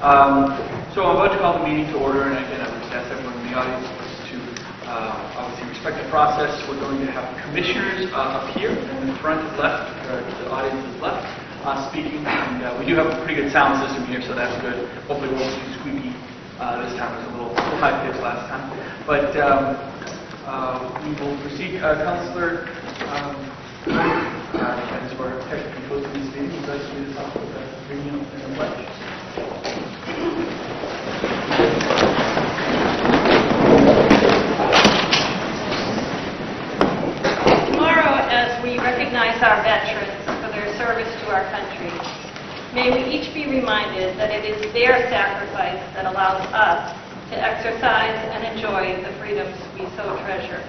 So I'm about to call the meeting to order, and again, I would ask everyone in the audience to obviously respect the process. We're going to have commissioners up here, in the front is left, or the audience is left, speaking, and we do have a pretty good sound system here, so that's good. Hopefully it won't be squeaky this time. It was a little high-pitched last time. But we will proceed. Councillor, as we're technically hosting this meeting, would you like to lead us off with the reading of the pledge? Tomorrow, as we recognize our veterans for their service to our country, may we each be reminded that it is their sacrifice that allows us to exercise and enjoy the freedoms we so treasure.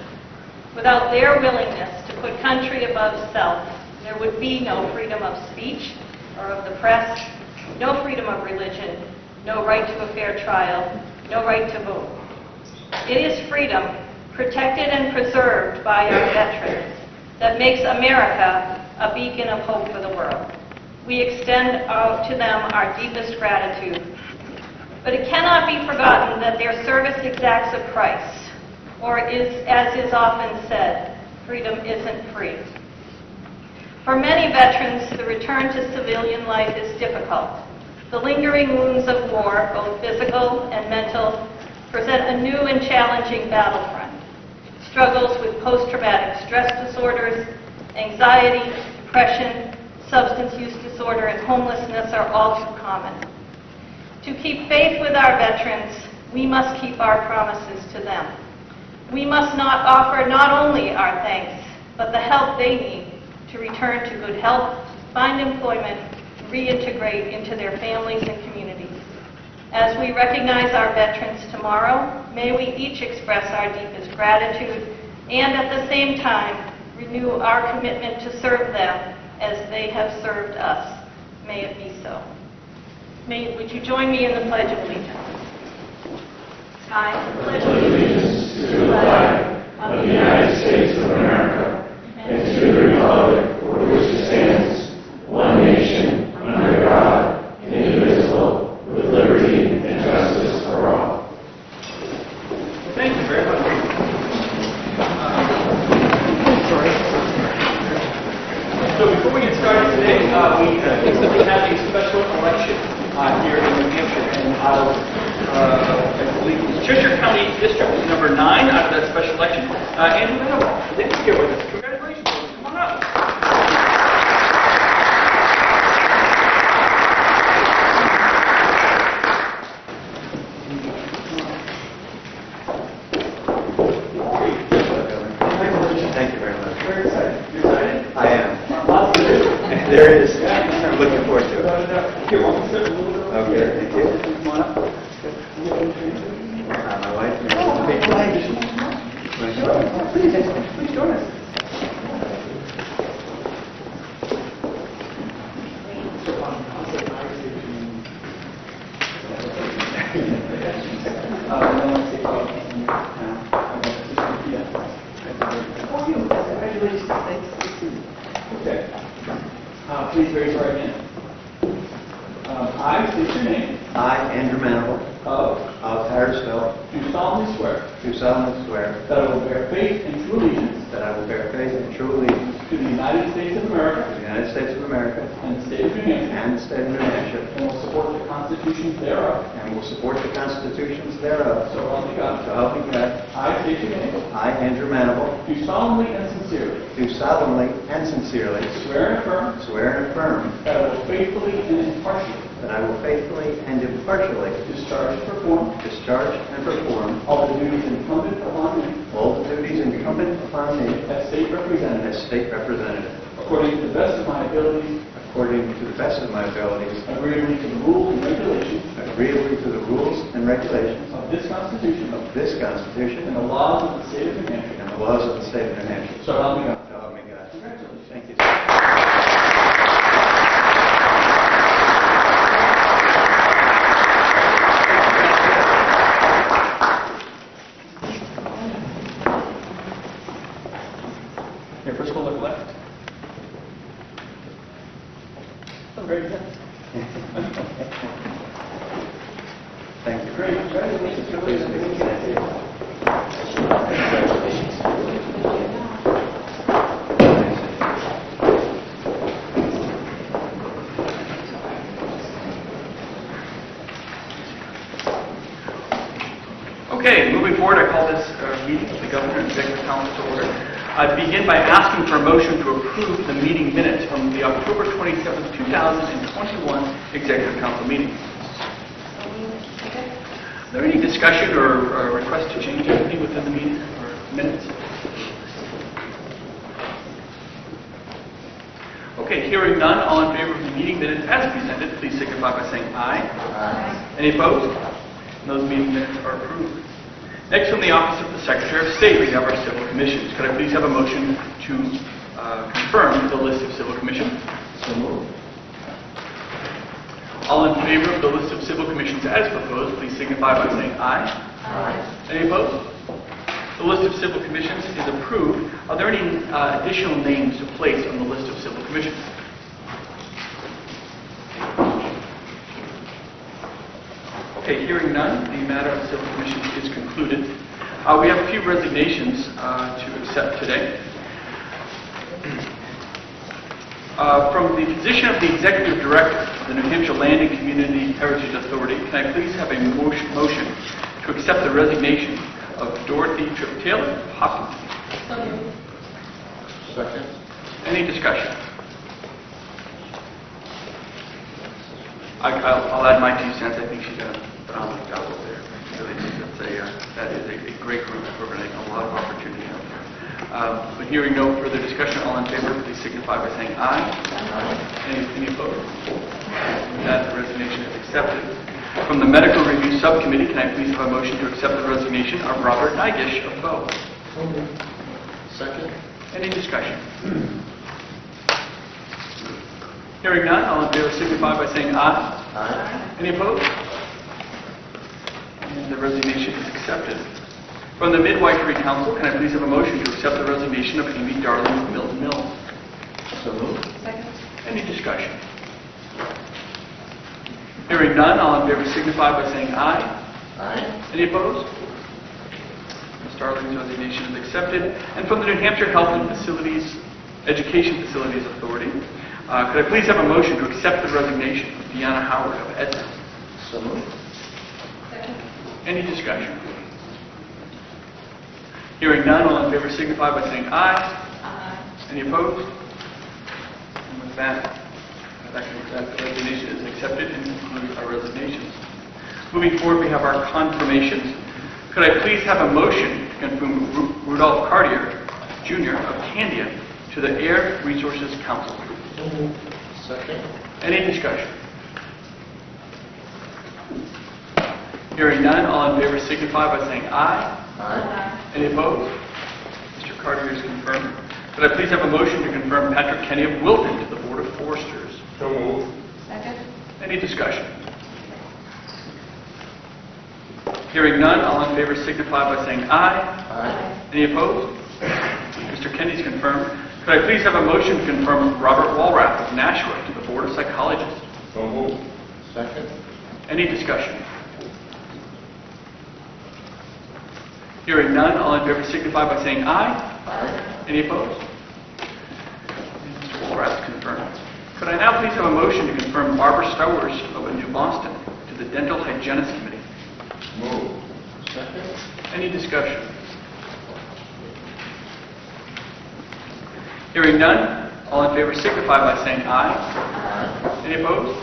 Without their willingness to put country above self, there would be no freedom of speech or of the press, no freedom of religion, no right to a fair trial, no right to vote. It is freedom, protected and preserved by our veterans, that makes America a beacon of hope for the world. We extend out to them our deepest gratitude. But it cannot be forgotten that their service exacts a price, or as is often said, freedom isn't free. For many veterans, the return to civilian life is difficult. The lingering wounds of war, both physical and mental, present a new and challenging battlefront. Struggles with post-traumatic stress disorders, anxiety, depression, substance use disorder, and homelessness are all too common. To keep faith with our veterans, we must keep our promises to them. We must not offer not only our thanks, but the help they need to return to good health, find employment, reintegrate into their families and communities. As we recognize our veterans tomorrow, may we each express our deepest gratitude and at the same time renew our commitment to serve them as they have served us. May it be so. Would you join me in the Pledge of Allegiance? I pledge allegiance to the flag of the United States of America and to the republic for which it stands, one nation, under God, indivisible, with liberty and justice for all. Thank you very much. So before we get started today, we have a special election here in New Hampshire, and out of, I believe, Cheshire County District number 9 out of that special election. Andrew Venable is here with us. Congratulations. Come on up. Thank you very much. Very excited. You're excited? I am. Lots to do. There it is. I'm looking forward to it. Here, walk us through a little bit. Okay, thank you. Come on up. My wife. Please join us. Okay. Please raise your right hand. I state your name. I, Andrew Manival, Of of Harrisville, do solemnly swear do solemnly swear that I will bear faith and true allegiance that I will bear faith and true allegiance to the United States of to America the United States of America and the state of New Hampshire, and the state of New Hampshire, and will support the constitutions thereof. and will support the constitutions thereof. So help me God. So help me God. I state your name. I, Andrew Manival, Do solemnly and sincerely do solemnly and sincerely swear and affirm swear and affirm that I will faithfully and impartially that I will faithfully and impartially discharge and perform all all the duties incumbent upon me the duties incumbent upon me as state representative as state representative, according to the best of my abilities, according to the best of my abilities, agreeably to the rules and regulations agreeably to the rules and regulations of this Constitution of this and Constitution the laws of the state of New Hampshire. and the laws of the state of New Hampshire. So help me God. So help me God. Congratulations. Thank you. Here, first we'll look left. Oh, very good. Okay, moving forward, I call this meeting of the Governor and Executive Council to order. I begin by asking for a motion to approve the meeting minutes from the October 27, 2021 Executive Council meeting. Is there any discussion or request to change anything within the meeting or minutes? Okay, hearing none, all in favor of the meeting minutes as presented, please signify by saying aye. Aye. Any opposed? And those meeting minutes are approved. Next, from the Office of the Secretary of State, we have our civil commissions. Could I please have a motion to confirm the list of civil commissions? So moved. All in favor of the list of civil commissions as proposed, please signify by saying aye. Aye. Any opposed? The list of civil commissions is approved. Are there any additional names to place on the list of civil commissions? Okay, hearing none, the matter of civil commissions is concluded. We have a few resignations to accept today. From the position of the Executive Director of the New Hampshire Land and Community Heritage Authority, can I please have a motion to accept the resignation of Dorothy Tripp Taylor of Hopkins? Second. Any discussion? I'll add my 2 cents. I think she's done a phenomenal job over there. Really, that is a great group. We're going to have a lot of opportunity out there. But hearing no further discussion, all in favor, please signify by saying aye. Aye. Any opposed? With that, the resignation is accepted. From the Medical Review Subcommittee, can I please have a motion to accept the resignation of Robert Nygish of Bow? Second. Any discussion? Hearing none, all in favor signify by saying aye. Aye. Any opposed? And the resignation is accepted. From the Midwifery Council, can I please have a motion to accept the resignation of Amy Darling of Milton Mills? So moved. Any discussion? Hearing none, all in favor signify by saying aye. Aye. Any opposed? Ms. Darling's resignation is accepted. And from the New Hampshire Health and Education Facilities Authority, could I please have a motion to accept the resignation of Deanna Howard of Edna? So moved. Any discussion? Hearing none, all in favor signify by saying aye. Any opposed? And with that resignation is accepted and concludes our resignations. Moving forward, we have our confirmations. Could I please have a motion to confirm Rudolph Cartier, Jr. of Candia to the Air Resources Council? Second. Any discussion? Hearing none, all in favor signify by saying aye. Aye. Any opposed? Mr. Cartier is confirmed. Could I please have a motion to confirm Patrick Kenny of Wilton to the Board of Foresters? So moved. Any discussion? Hearing none, all in favor signify by saying aye. Aye. Any opposed? Mr. Kenny is confirmed. Could I please have a motion to confirm Robert Walrath of Nashua to the Board of Psychologists? So moved. Second. Any discussion? Hearing none, all in favor signify by saying aye. Aye. Any opposed? Mr. Walrath is confirmed. Could I now please have a motion to confirm Barbara Stowers of New Boston to the Dental Hygienist Committee? Moved. Second. Any discussion? Hearing none, all in favor signify by saying aye. Aye. Any opposed?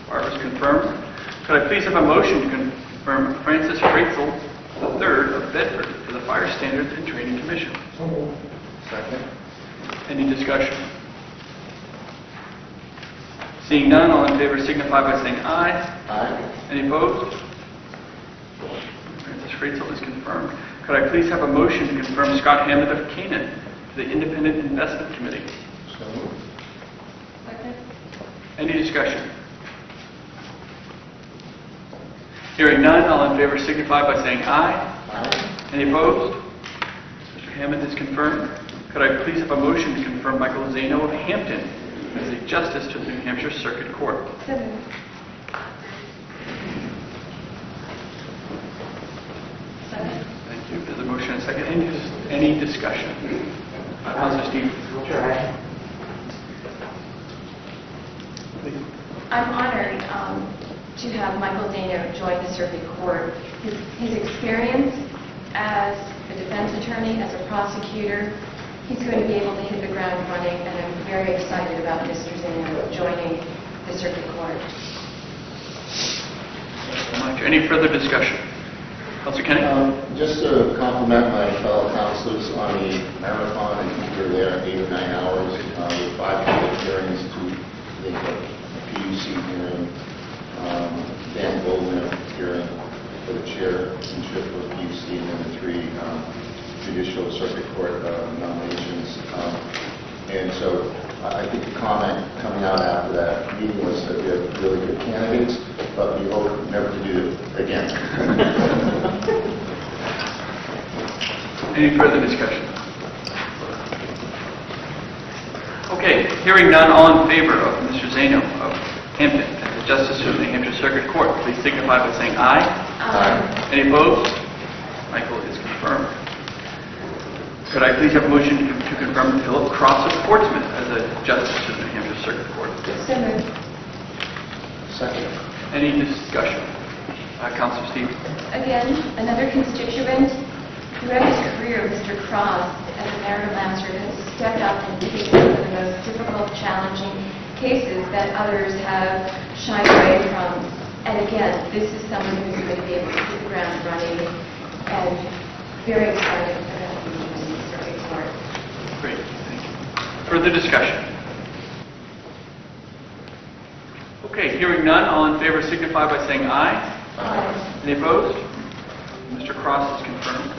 Barbara's confirmed. Could I please have a motion to confirm Francis Fratzel III of Bedford to the Fire Standards and Training Commission? Second. Any discussion? Seeing none, all in favor signify by saying aye. Aye. Any opposed? Francis Fratzel is confirmed. Could I please have a motion to confirm Scott Hammond of Canaan to the Independent Investment Committee? So moved. Any discussion? Hearing none, all in favor signify by saying aye. Aye. Any opposed? Mr. Hammond is confirmed. Could I please have a motion to confirm Michael Zano of Hampton as a justice to the New Hampshire Circuit Court? Any discussion? Councilor Stevens. I'm honored to have Michael Dano join the circuit court. His experience as a defense attorney, as a prosecutor, he's going to be able to hit the ground running, and I'm very excited about Mr. Dano joining the circuit court. Any further discussion? Councilor Kenny? Just to compliment my fellow councilors on the marathon, I think we were there 8 or 9 hours with 5 public hearings to the PUC hearing, Dan Goldman hearing for the chairmanship of the PUC, and then the 3 judicial circuit court nominations. And so I think the comment coming out after that meeting was that we have really good candidates, but we hope never to do it again. Any further discussion? Okay, hearing none, all in favor of Mr. Zano of Hampton as the Justice of the New Hampshire Circuit Court, please signify by saying aye. Aye. Any opposed? Michael is confirmed. Could I please have a motion to confirm Philip Cross of Portsmouth as a Justice of the New Hampshire Circuit Court? So moved. Second. Any discussion? Councilor Stevens. Again, another constituent. Throughout his career, Mr. Cross, as a marital master, has stepped up and taken some of the most difficult, challenging cases that others have shied away from. And again, this is someone who's going to be able to hit the ground running, and very excited about the circuit court. Great, thank you. Further discussion? Okay, hearing none, all in favor signify by saying aye. Aye. Any opposed? Mr. Cross is confirmed.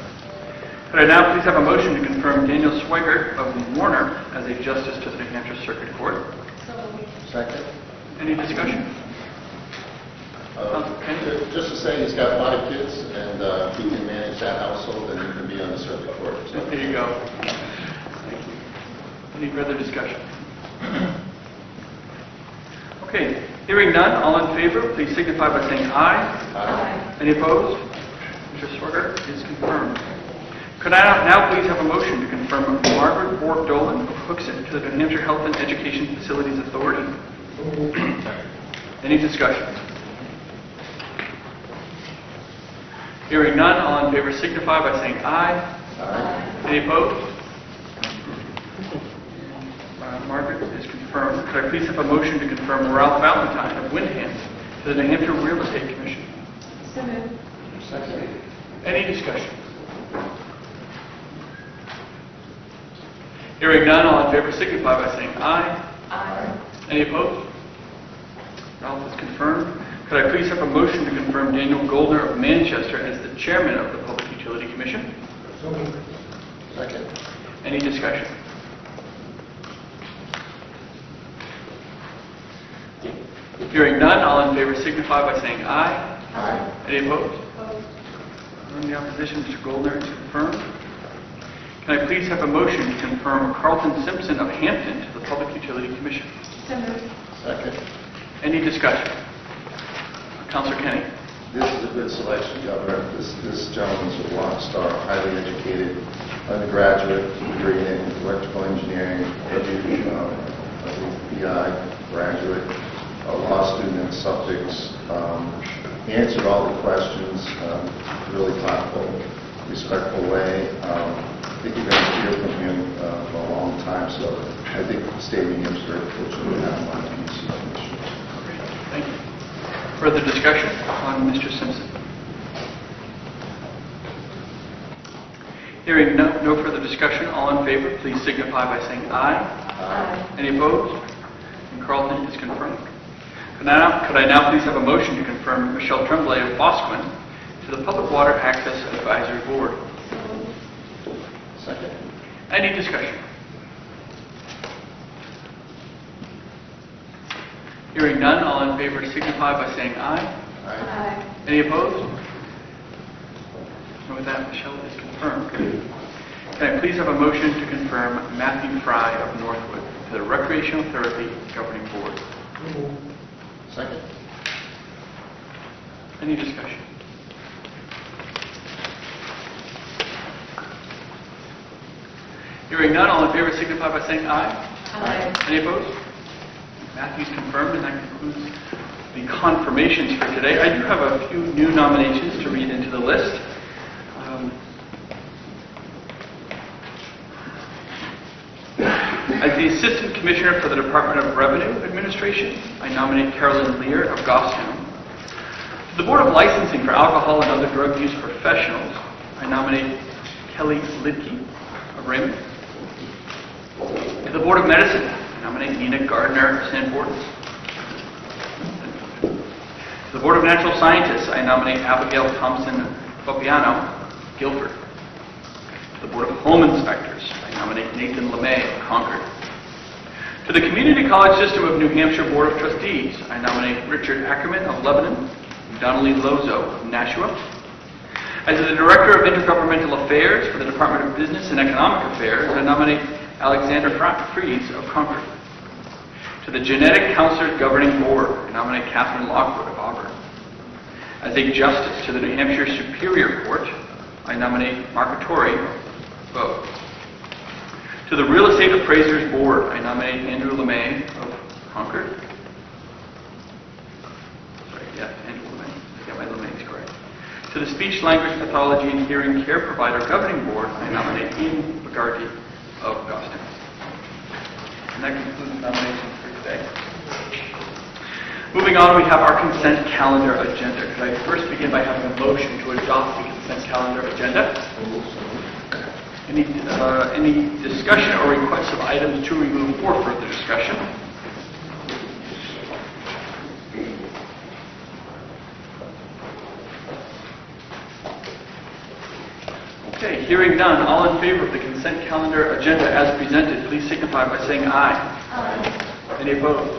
Could I now please have a motion to confirm Daniel Swigert of Warner as a Justice to the New Hampshire Circuit Court? Second. Any discussion? Okay. Just to say, he's got 5 kids, and he can manage that household, and he can be on the circuit court. So. There you go. Thank you. Any further discussion? Okay, hearing none, all in favor, please signify by saying aye. Aye. Any opposed? Mr. Swigert is confirmed. Could I now please have a motion to confirm Margaret Borg-Dolan of Hooksett to the New Hampshire Health and Education Facilities Authority? Any discussion? Hearing none, all in favor signify by saying aye. Aye. Any opposed? Margaret is confirmed. Could I please have a motion to confirm Ralph Valentine of Windham to the New Hampshire Real Estate Commission? So moved. Second. Any discussion? Hearing none, all in favor signify by saying aye. Aye. Any opposed? Ralph is confirmed. Could I please have a motion to confirm Daniel Goldner of Manchester as the chairman of the Public Utility Commission? Second. Any discussion? Hearing none, all in favor signify by saying aye. Aye. Any opposed? In the opposition, Mr. Goldner is confirmed. Can I please have a motion to confirm Carlton Simpson of Hampton to the Public Utility Commission? So moved. Second. Any discussion? Councilor Kenny. This is a good selection, Governor. This gentleman's a rock star, highly educated, undergraduate degree in electrical engineering, PI graduate, a law student in Sussex. He answered all the questions, really thoughtful, respectful way. I think you're going to hear from him for a long time, so I think the state of New Hampshire is very fortunate to have him on the PUC Commission. Thank you. Further discussion on Mr. Simpson? Hearing no further discussion, all in favor, please signify by saying aye. Aye. Any opposed? And Carlton is confirmed. Could I now please have a motion to confirm Michelle Tremblay of Bosquen to the Public Water Access Advisory Board? Second. Any discussion? Hearing none, all in favor signify by saying aye. Aye. Aye. Any opposed? And with that, Michelle is confirmed. Can I please have a motion to confirm Matthew Fry of Northwood to the Recreational Therapy Governing Board? Second. Any discussion? Hearing none, all in favor signify by saying aye. Aye. Any opposed? Matthew's confirmed, and that concludes the confirmations for today. I do have a few new nominations to read into the list. As the Assistant Commissioner for the Department of Revenue Administration, I nominate Carolyn Lear of Goffstown. To the Board of Licensing for Alcohol and Other Drug Use Professionals, I nominate Kelly Lidke of Raymond. To the Board of Medicine, I nominate Nina Gardner of Sanborns. To the Board of Natural Scientists, I nominate Abigail Thompson-Fabiano, Guilford. To the Board of Home Inspectors, I nominate Nathan LeMay of Concord. To the Community College System of New Hampshire Board of Trustees, I nominate Richard Ackerman of Lebanon and Donnelly Lozo of Nashua. As the Director of Intergovernmental Affairs for the Department of Business and Economic Affairs, I nominate Alexander Fries of Concord. To the Genetic Counselors Governing Board, I nominate Catherine Lockwood of Auburn. As a Justice to the New Hampshire Superior Court, I nominate Mark Torrey of Bow. To the Real Estate Appraisers Board, I nominate Andrew LeMay of Concord. Andrew LeMay. I got my LeMays correct. To the Speech Language Pathology and Hearing Care Provider Governing Board, I nominate Ian McGarty of Goffstown. And that concludes the nominations for today. Moving on, we have our consent calendar agenda. Could I first begin by having a motion to adopt the consent calendar agenda? Any discussion or requests of items to remove for further discussion? Okay, hearing none, all in favor of the consent calendar agenda as presented, please signify by saying aye. Aye. Any opposed?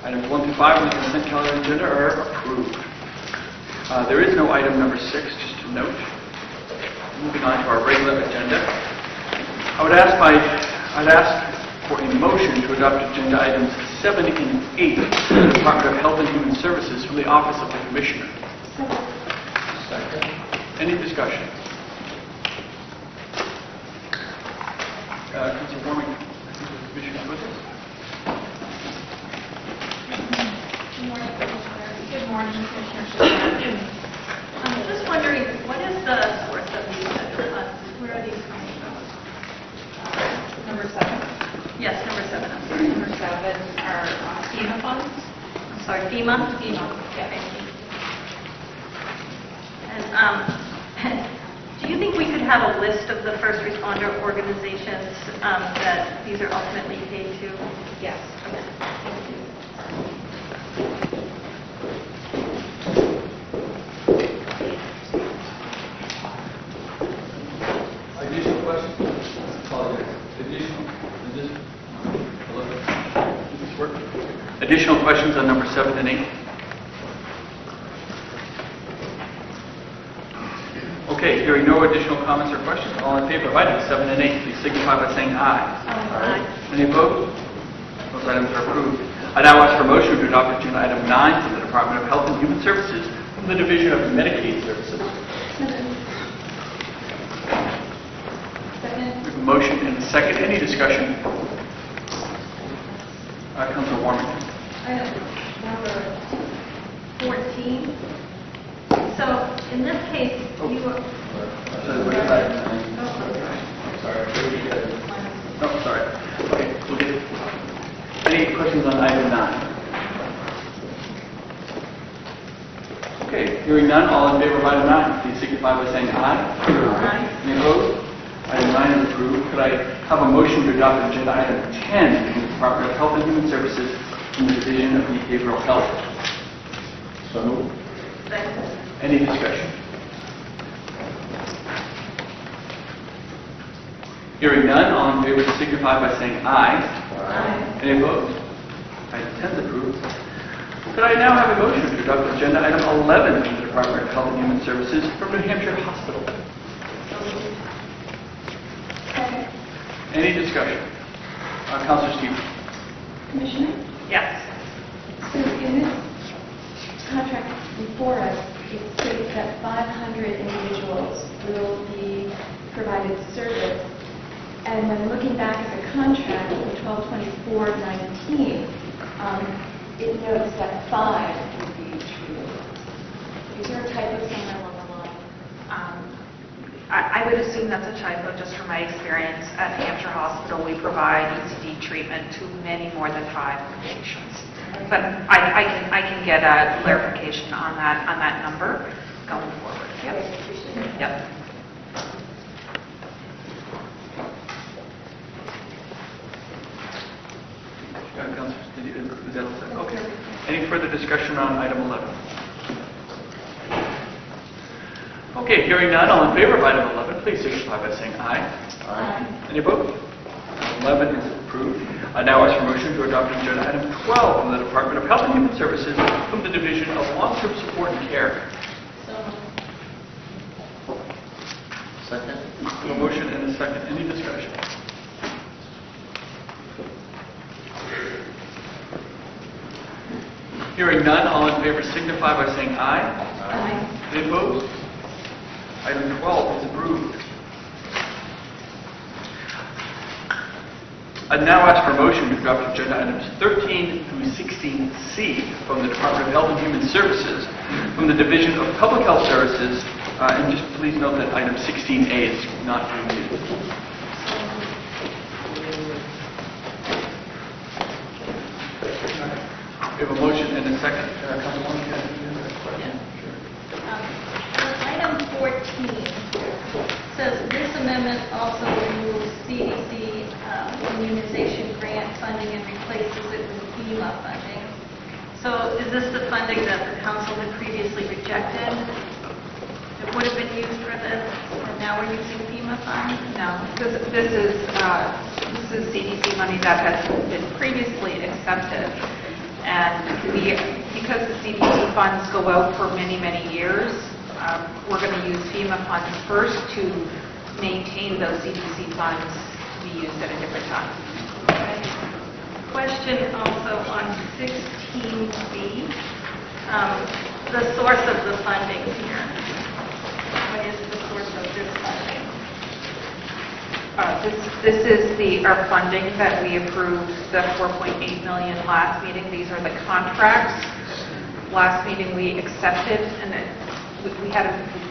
Items 1 through 5 on the consent calendar agenda are approved. There is no item number 6, just to note. Moving on to our regular agenda. I'd ask for a motion to adopt agenda items 7 and 8 from the Department of Health and Human Services from the Office of the Commissioner. Second. Any discussion? Councilor Warming, I think the Commissioner's with us. Good morning, Commissioner. I'm just wondering, what is the source of these federal funds? Where are these coming from? Number 7. Yes, number 7, I'm sorry. Number 7 are FEMA funds. I'm sorry, FEMA? FEMA. Yeah, thank you. And do you think we could have a list of the first responder organizations that these are ultimately paid to? Yes. Okay, thank you. Additional questions? Apologize. Hello? Does this work? Additional questions on number 7 and 8? Okay, hearing no additional comments or questions, all in favor of items 7 and 8, please signify by saying aye. Aye. Any opposed? Those items are approved. I now ask for a motion to adopt agenda item 9 from the Department of Health and Human Services from the Division of Medicaid Services. Second. We have a motion and a second. Any discussion? Councilor Warming. Item number 14. So in this case, you are... No, sorry. Okay, we'll get it. Any questions on item 9? Okay, hearing none, all in favor of item 9, please signify by saying aye. Aye. Any opposed? Item 9 is approved. Could I have a motion to adopt agenda item 10 from the Department of Health and Human Services from the Division of Behavioral Health? So moved. Second. Any discussion? Hearing none, all in favor signify by saying aye. Aye. Any opposed? Item 10 is approved. Could I now have a motion to adopt agenda item 11 from the Department of Health and Human Services from New Hampshire Hospital? Second. Any discussion? Councilor Stevens. Commissioner? Yes. So in this contract before us, it states that 500 individuals will be provided service And when looking back at the contract in 122419, it notes that 5 would be treated. Is there a typo somewhere along the line? I would assume that's a typo, just from my experience at Hampshire Hospital. We provide ECD treatment to many more than 5 patients. But I can get a clarification on that number going forward. I appreciate it. Yep. Councilors, is that all set? Okay. Any further discussion on item 11? Okay, hearing none, all in favor of item 11, please signify by saying aye. Aye. Any opposed? 11 is approved. I now ask for motion to adopt agenda item 12 from the Department of Health and Human Services from the Division of Long-Term Support and Care. Second? A motion and a second. Any discussion? Hearing none, all in favor signify by saying aye. Aye. Any opposed? Item 12 is approved. I now ask for a motion to adopt agenda items 13 through 16C from the Department of Health and Human Services from the Division of Public Health Services. And just please note that item 16A is not being used. We have a motion and a second. Councilwoman, can I do that question? Item 14 says this amendment also removes CDC immunization grant funding and replaces it with FEMA funding. So is this the funding that the council had previously rejected? It would have been used for this, and now we're using FEMA funds? No, this is CDC money that has been previously accepted. And because the CDC funds go out for many, many years, we're going to use FEMA funds first to maintain those CDC funds to be used at a different time. Question also on 16B, the source of the funding here. What is the source of this funding? This is our funding that we approved, the $4.8 million last meeting. These are the contracts. Last meeting we accepted, and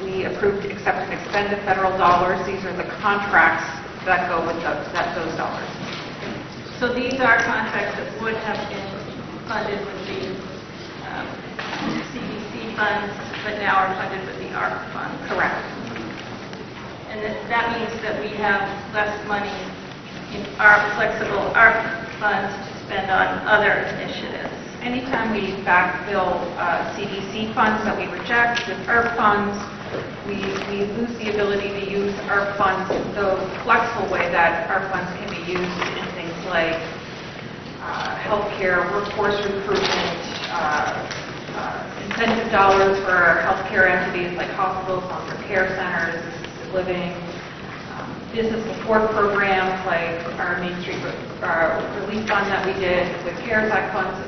we approved, accept, and expend the federal dollars. These are the contracts that go with those dollars. So these are contracts that would have been funded with the CDC funds, but now are funded with the ARP funds. Correct. And that means that we have less money in our flexible ARP funds to spend on other initiatives. Anytime we backfill CDC funds that we reject with ARP funds, we lose the ability to use ARP funds the flexible way that ARP funds can be used in things like healthcare, workforce recruitment, incentive dollars for our healthcare entities like hospitals, long-term care centers, assisted living, business support programs like our Main Street Relief Fund that we did with CARES Act funds.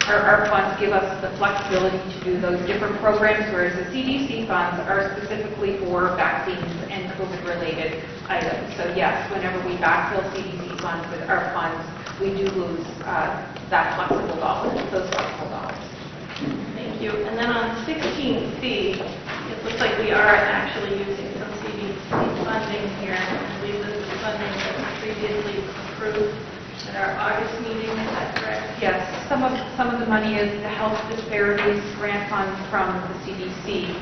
Our funds give us the flexibility to do those different programs, whereas the CDC funds are specifically for vaccines and COVID-related items. So yes, whenever we backfill CDC funds with our funds, we do lose those flexible dollars. Thank you. And then on 16C, it looks like we are actually using some CDC funding here. I believe this is funding that was previously approved at our August meeting. Is that correct? Yes, some of the money is the health disparities grant funds from the CDC.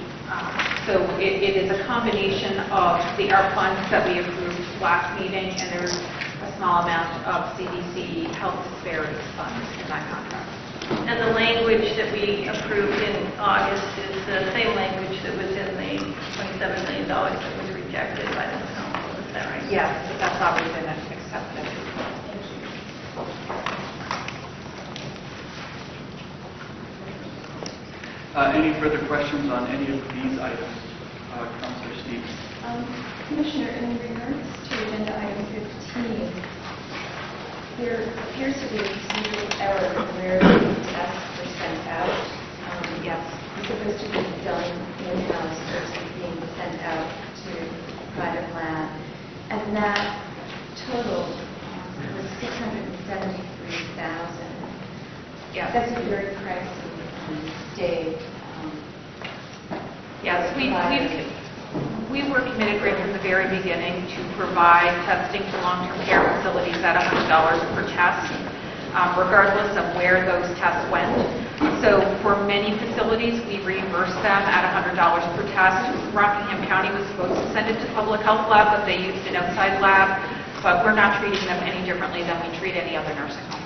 So it is a combination of the ARP funds that we approved last meeting, and there's a small amount of CDC health disparities funds in that contract. And the language that we approved in August is the same language that was in the $27 million that was rejected by the council. Is that right? Yes, that's already been accepted. Any further questions on any of these items? Councilor Stevens. Commissioner, in regards to agenda item 15, there appears to be a procedural error where the tests were sent out. Yes. It's supposed to be done in-house versus being sent out to private lab. And that That's a very pricey day. Yes, we were committed right from the very beginning to provide testing to long-term care facilities at $100 per test, regardless of where those tests went. So for many facilities, we reimbursed them at $100 per test. Rockingham County was supposed to send it to Public Health Lab, but they used an outside lab. But we're not treating them any differently than we treat any other nursing home.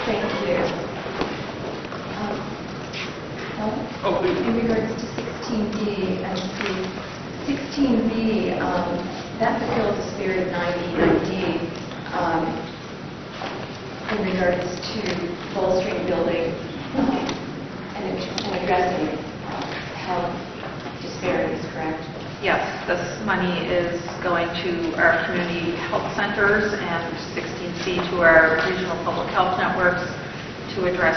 Thank you. Oh, please. In regards to 16B, I see 16B, that fulfills the spirit of 90 in regards to bolstering, building, and addressing health disparities, correct? Yes, this money is going to our community health centers and 16C to our regional public health networks to address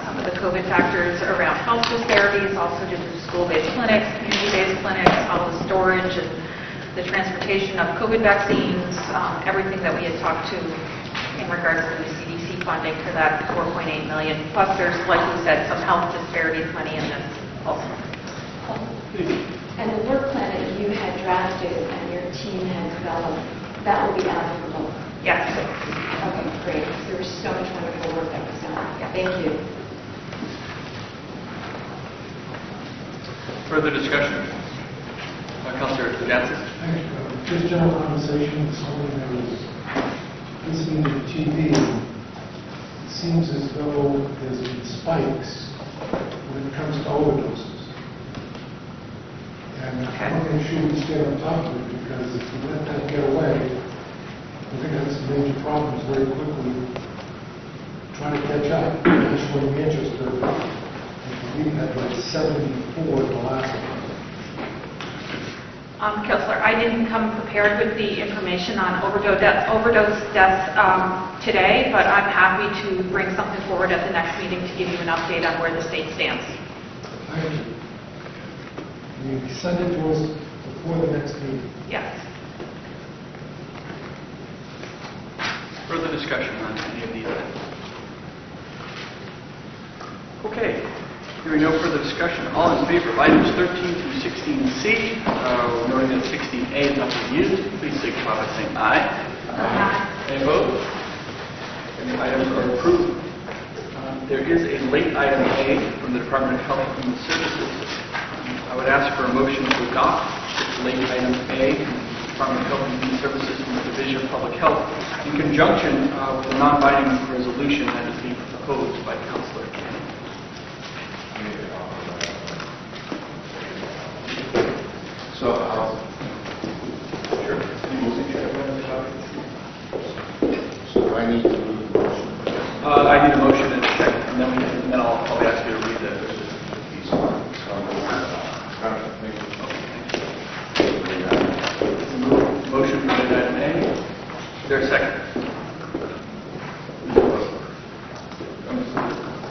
some of the COVID factors around health disparities, also to do school-based clinics, community-based clinics, all the storage and the transportation of COVID vaccines, everything that we had talked to in regards to the CDC funding for that $4.8 million. Plus, there's, like we said, some health disparities money in this also. And the work plan that you had drafted and your team had developed, that will be applicable? Yes. Okay, great. There was so much wonderful work that was done. Thank you. Further discussion? Councilor Jansen? Just general conversation this morning, I was listening to the TV. It seems as though there's been spikes when it comes to overdoses. And I don't think she would stay on top of it, because if we let that get away, we're going to have some major problems very quickly trying to catch up. National Manchester, I believe, had like 74 the last one. Counselor, I didn't come prepared with the information on overdose deaths today, but I'm happy to bring something forward at the next meeting to give you an update on where the state stands. Thank you. You send it to us before the next meeting. Yes. Further discussion on any of these items? Okay. Hearing no further discussion, all in favor of items 13 through 16C, noting that 16A is not being used, please signify by saying aye. Aye. Any opposed? Any items are approved. There is a late item A from the Department of Health and Human Services. I would ask for a motion to adopt late item A from the Department of Health and Human Services from the Division of Public Health in conjunction with the non-binding resolution that is being proposed by Councilor Kenny. So I'll, Sure. so do I need to move the motion? I need a motion and a second, and then I'll ask you to read the. He's on. Motion for late item A. Is there a second?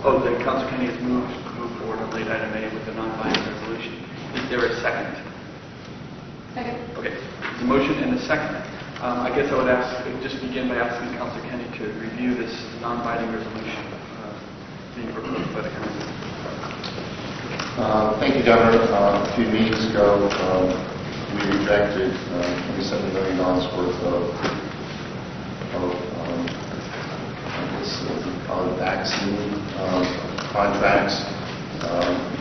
Oh, the Council Kenny has moved forward on late item A with the non-binding resolution. Is there a second? Second. Okay, there's a motion and a second. I guess I would just begin by asking Councilor Kenny to review this non-binding resolution being proposed by the council. Thank you, Governor. A few meetings ago, we rejected $27 million worth of I guess we call it vaccine contracts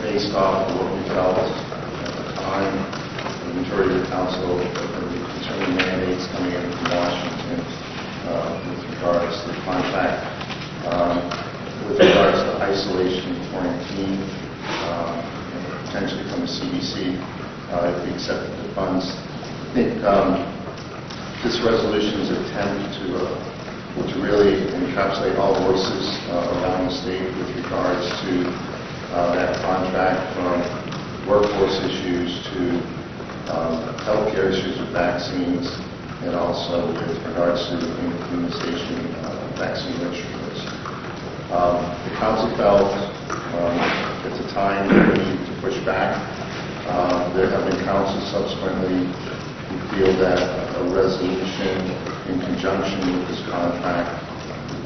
based off of what we felt at the time. The majority of the council concerning mandates coming in from Washington with regards to the contract. With regards to isolation and quarantine, potentially from the CDC, if we accept the funds. I think this resolution is an attempt to really encapsulate all voices around the state with regards to that contract, from workforce issues to healthcare issues with vaccines, and also with regards to immunization vaccine insurance. The council felt at the time we needed to push back. There have been councils subsequently who feel that a resolution in conjunction with this contract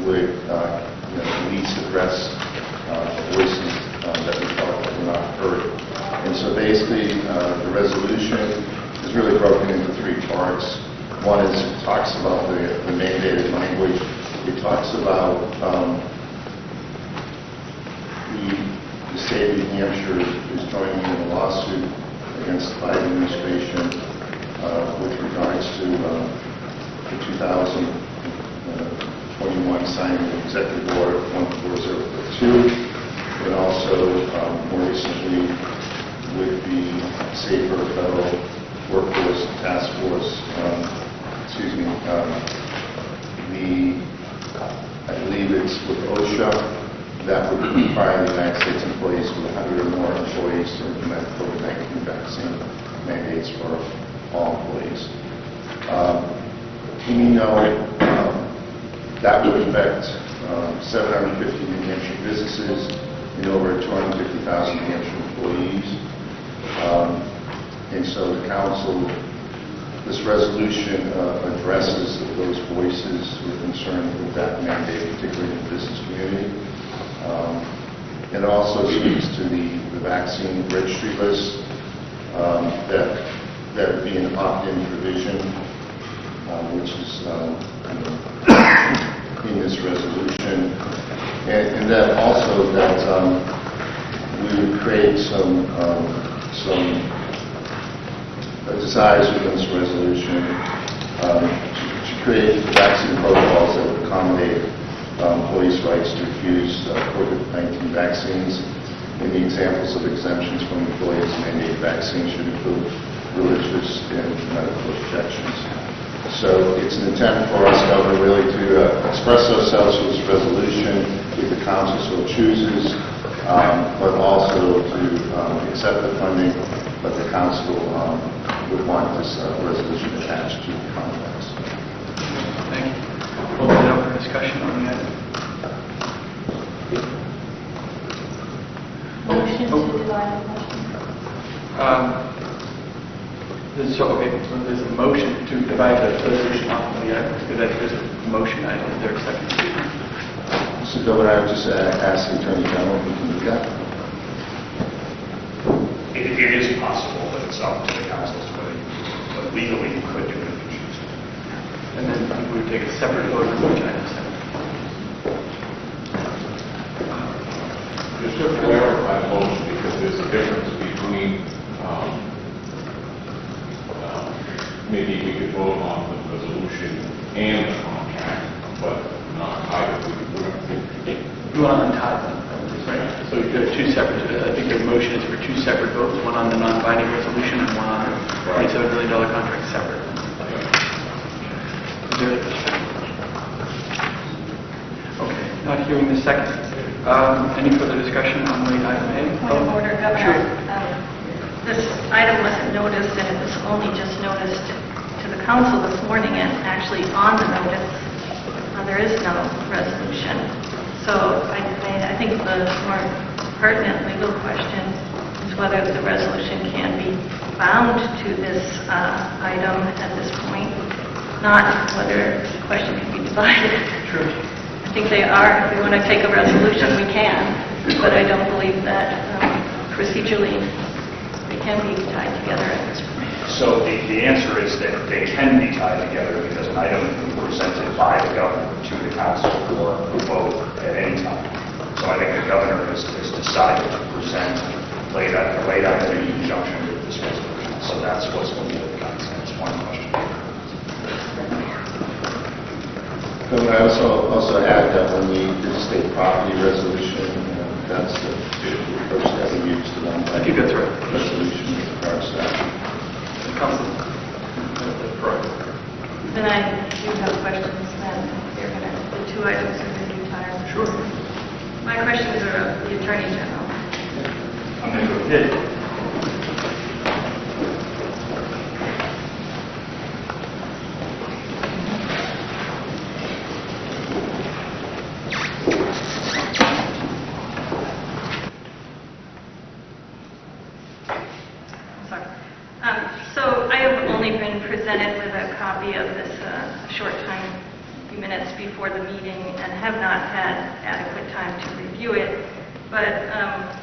would at least address voices that we felt that were not heard. And so basically, the resolution is really broken into three parts. One is it talks about the mandated language. It talks about the state of New Hampshire is joining in a lawsuit against the Biden administration with regards to the 2021 signing of Executive Order 14042, and also more recently with the Safer Federal Workforce Task Force, I believe it's with OSHA, that would require the United States employees with 100 or more employees to implement COVID-19 vaccine mandates for all employees. We know that would affect 750 New Hampshire businesses and over 250,000 New Hampshire employees. And so the council, this resolution addresses those voices who are concerned with that mandate, particularly in the business community. It also speaks to the vaccine registry list, that would be an opt-in provision, which is in this resolution. And that also that we would create some desires within this resolution to create vaccine protocols that would accommodate employees' rights to refuse COVID-19 vaccines. And the examples of exemptions from employees' mandated vaccines should include religious and medical objections. So it's an attempt for us, Governor, really to express ourselves with this resolution if the council so chooses, but also to accept the funding, but the council would want this resolution attached to the contracts. Thank you. Open it up for discussion on the item. Motion to divide the question. So there's a motion to divide the resolution off of the item. There's a motion item. Is there a second? So, Governor, I would just ask the Attorney General if we can do that. It is possible, but it's up to the council to whether, but legally you could do it if you choose to. And then we would take a separate vote on each item. Just to clarify the motion, because there's a difference between, maybe we could vote on the resolution and the contract, but not either. We want to untie them, right? So there are two separate, I think the motion is for two separate votes, one on the non-binding resolution and one on the $27 million contract separate. Is there a second? Okay, not hearing the second. Any further discussion on the item A? Point of order, Governor. Sure. This item wasn't noticed, and it was only just noticed to the council this morning, and actually on the notice, there is no resolution. So I think the more pertinent legal question is whether the resolution can be bound to this item at this point, not whether the question can be divided. Sure. I think they are. If we want to take a resolution, we can, but I don't believe that procedurally they can be tied together at this point. So the answer is that they can be tied together because an item can be presented by the governor to the council for a vote at any time. So I think the governor has decided to present late item in conjunction with this resolution. So that's what's going to be the guidance. That's one question. Governor, I also add that when we did the state property resolution, that's the approach that we used to one. I think that's right. Resolution with regards to that. Council. Correct. Then I do have questions then. You're going to, the two items are going to be tied. Sure. My questions are of the Attorney General. I'm going to go Yeah. Sorry. So I have only been presented with a copy of this short time few minutes before the meeting and have not had adequate time to review it. But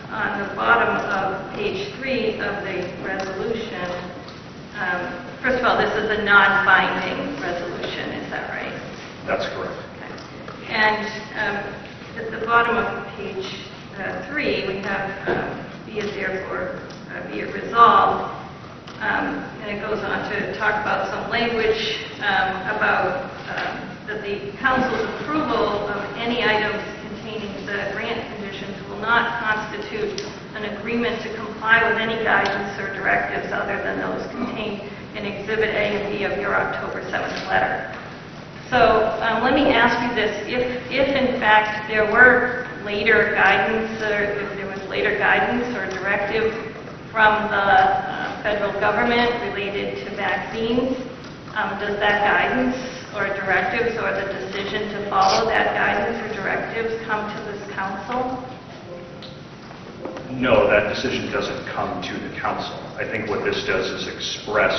on the bottom of page 3 of the resolution, first of all, this is a non-binding resolution, is that right? That's correct. Okay. And at the bottom of page 3, we have be it therefore, be it resolved, and it goes on to talk about some language about that the council's approval of any items containing the grant conditions will not constitute an agreement to comply with any guidance or directives other than those contained in Exhibit A and B of your October 7th letter. So let me ask you this. If in fact there were later guidance, or if there was later guidance or directive from the federal government related to vaccines, does that guidance or directives or the decision to follow that guidance or directives come to this council? No, that decision doesn't come to the council. I think what this does is express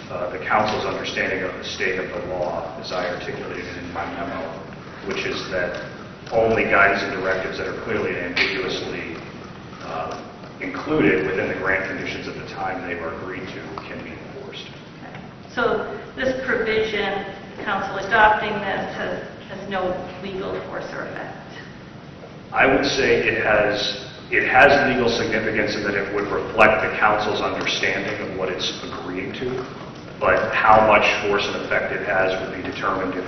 the council's understanding of the state of the law, as I articulated in my memo, which is that only guidance and directives that are clearly and ambiguously included within the grant conditions at the time they were agreed to can be enforced. Okay. So this provision, the council adopting this, has no legal force or effect? I would say it has legal significance in that it would reflect the council's understanding of what it's agreeing to, but how much force and effect it has would be determined if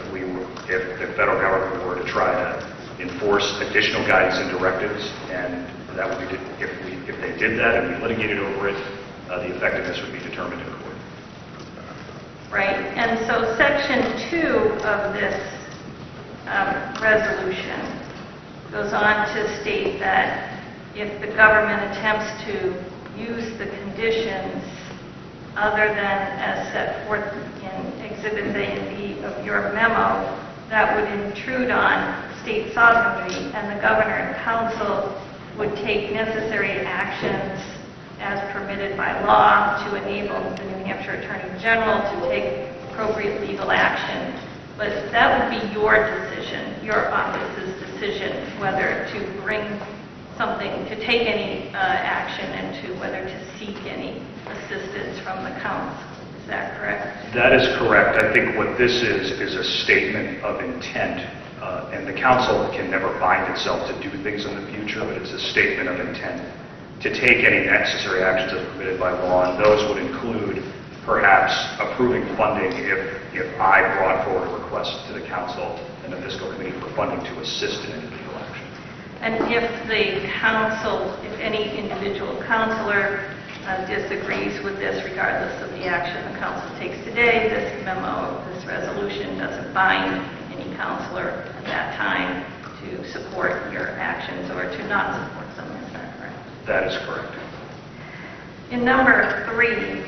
the federal government were to try to enforce additional guidance and directives, and that would be if they did that and we litigated over it, the effectiveness would be determined in court. Right, and so Section 2 of this resolution goes on to state that if the government attempts to use the conditions other than as set forth in Exhibits A and B of your memo, that would intrude on state sovereignty, and the governor and council would take necessary actions as permitted by law to enable the New Hampshire Attorney General to take appropriate legal action. But that would be your decision, your office's decision, whether to bring something, to take any action, and to whether to seek any assistance from the council. Is that correct? That is correct. I think what this is a statement of intent, and the council can never bind itself to do things in the future, but it's a statement of intent to take any necessary actions as permitted by law, and those would include perhaps approving funding if I brought forward a request to the council and the fiscal committee for funding to assist in any legal action. And if the council, if any individual councilor disagrees with this, regardless of the action the council takes today, this memo, this resolution doesn't bind any councilor at that time to support your actions or to not support them. Is that correct? That is correct. In number 3,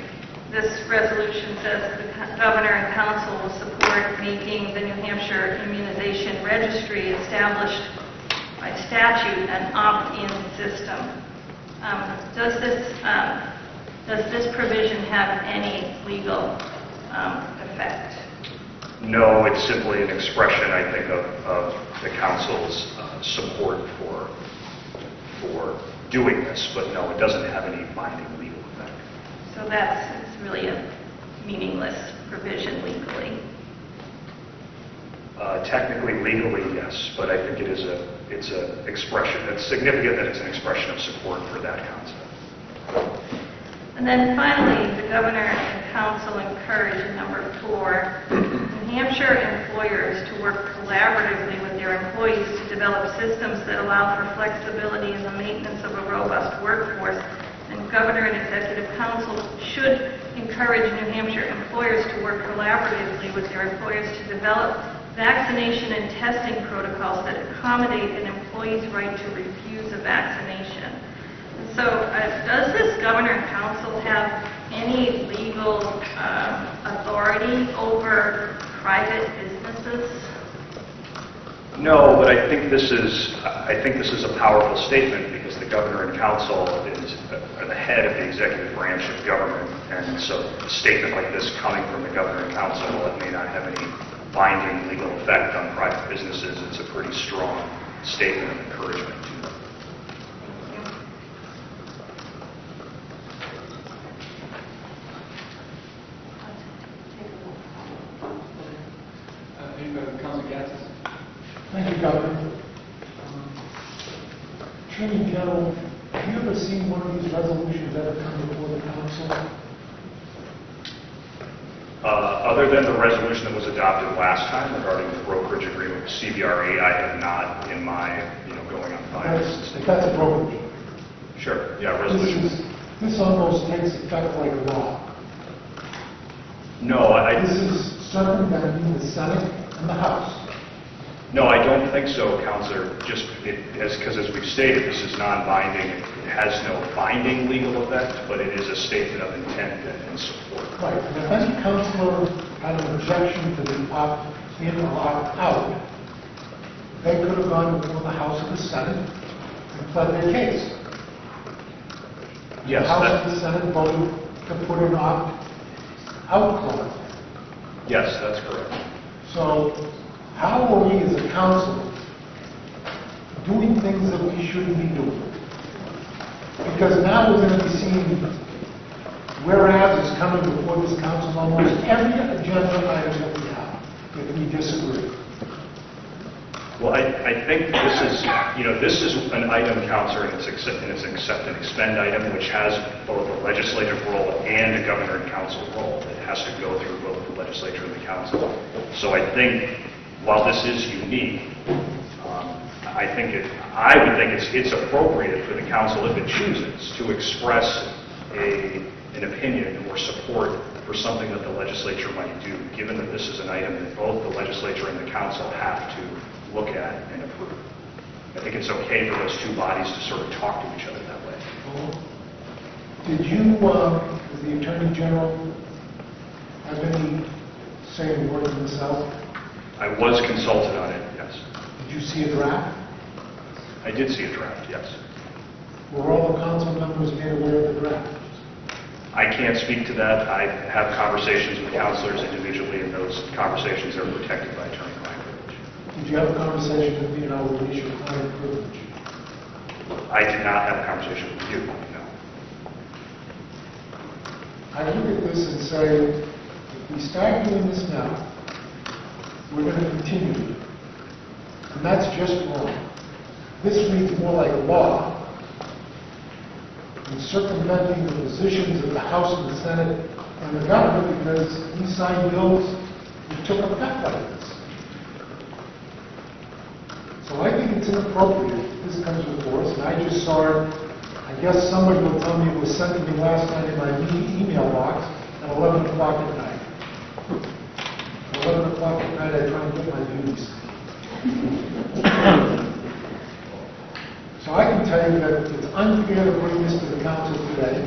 this resolution says the governor and council will support making the New Hampshire Immunization Registry established by statute an opt-in system. Does this provision have any legal effect? No, it's simply an expression, I think, of the council's support for doing this, but no, it doesn't have any binding legal effect. So it's really a meaningless provision legally. Technically, legally, yes, but I think it's an expression. It's significant that it's an expression of support for that concept. And then finally, the governor and council encourage, in number 4, New Hampshire employers to work collaboratively with their employees to develop systems that allow for flexibility in the maintenance of a robust workforce. And governor and executive council should encourage New Hampshire employers to work collaboratively with their employers to develop vaccination and testing protocols that accommodate an employee's right to refuse a vaccination. And so does this governor and council have any legal authority over private businesses? No, but I think this is a powerful statement because the governor and council are the head of the executive branch of government, and so a statement like this coming from the governor and council, while it may not have any binding legal effect on private businesses, it's a pretty strong statement of encouragement to them. Councilor Gatsas? Thank you, Governor. Attorney General, have you ever seen one of these resolutions ever come before the council? Other than the resolution that was adopted last time regarding the brokerage agreement with CBRE, I have not in my, going on 5 years. That's a brokerage. Sure, yeah, resolution. This almost takes effect like law. No, This is circumventing the Senate and the House. No, I don't think so, Counselor, because as we've stated, this is non-binding. It has no binding legal effect, but it is a statement of intent and support. Right, and if any councilor had an objection to the opt-in or opt-out, they could have gone before the House or the Senate and pled their case. Yes, The House and the Senate voted to put an opt-out clause. yes, that's correct. So how are we as a council doing things that we shouldn't be doing? Because now we're going to be seeing whereas is coming before this council on almost every agenda item that we have, if we disagree. Well, I think this is an item, Counselor, and it's an accept and expend item, which has both a legislative role and a governor and council role. It has to go through both the legislature and the council. So I think, while this is unique, I would think it's appropriate for the council, if it chooses, to express an opinion or support for something that the legislature might do, given that this is an item that both the legislature and the council have to look at and approve. I think it's okay for those two bodies to sort of talk to each other that way. Did you, as the Attorney General, have any say in working this out? I was consulted on it, yes. Did you see a draft? I did see a draft, yes. Were all the council members made aware of the draft? I can't speak to that. I have conversations with counselors individually, and those conversations are protected by attorney-client privilege. Did you have a conversation with me and I will release your client privilege? I did not have a conversation with you, no. I look at this and say, if we start doing this now, we're going to continue. And that's just wrong. This reads more like law and circumventing the positions of the House and the Senate and the government because we signed bills that took effect like this. So I think it's inappropriate if this comes before us, and I just saw it. I guess somebody will tell me it was sent to me last night in my email box at 11 o'clock at night. At 11 o'clock at night, I try and get my duties. So I can tell you that it's unfair to bring this to the council today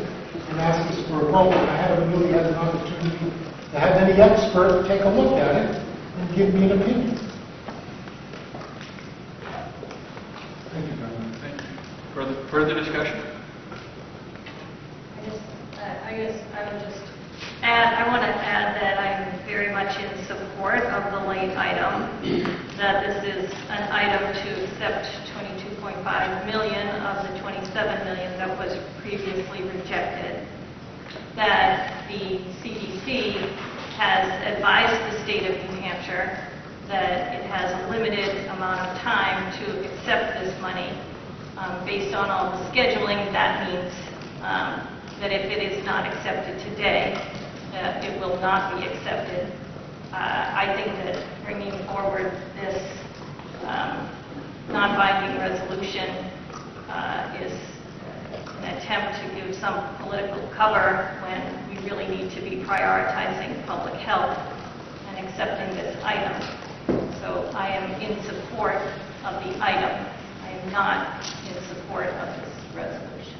and ask us for a vote. I haven't really had an opportunity to have any expert take a look at it and give me an opinion. Thank you, Governor. Thank you. Further discussion? I would just add, I want to add that I'm very much in support of the late item, that this is an item to accept 22.5 million of the 27 million that was previously rejected, that the CDC has advised the state of New Hampshire that it has a limited amount of time to accept this money. Based on all the scheduling, that means that if it is not accepted today, it will not be accepted. I think that bringing forward this non-binding resolution is an attempt to give some political cover when we really need to be prioritizing public health and accepting this item. So I am in support of the item. I am not in support of this resolution.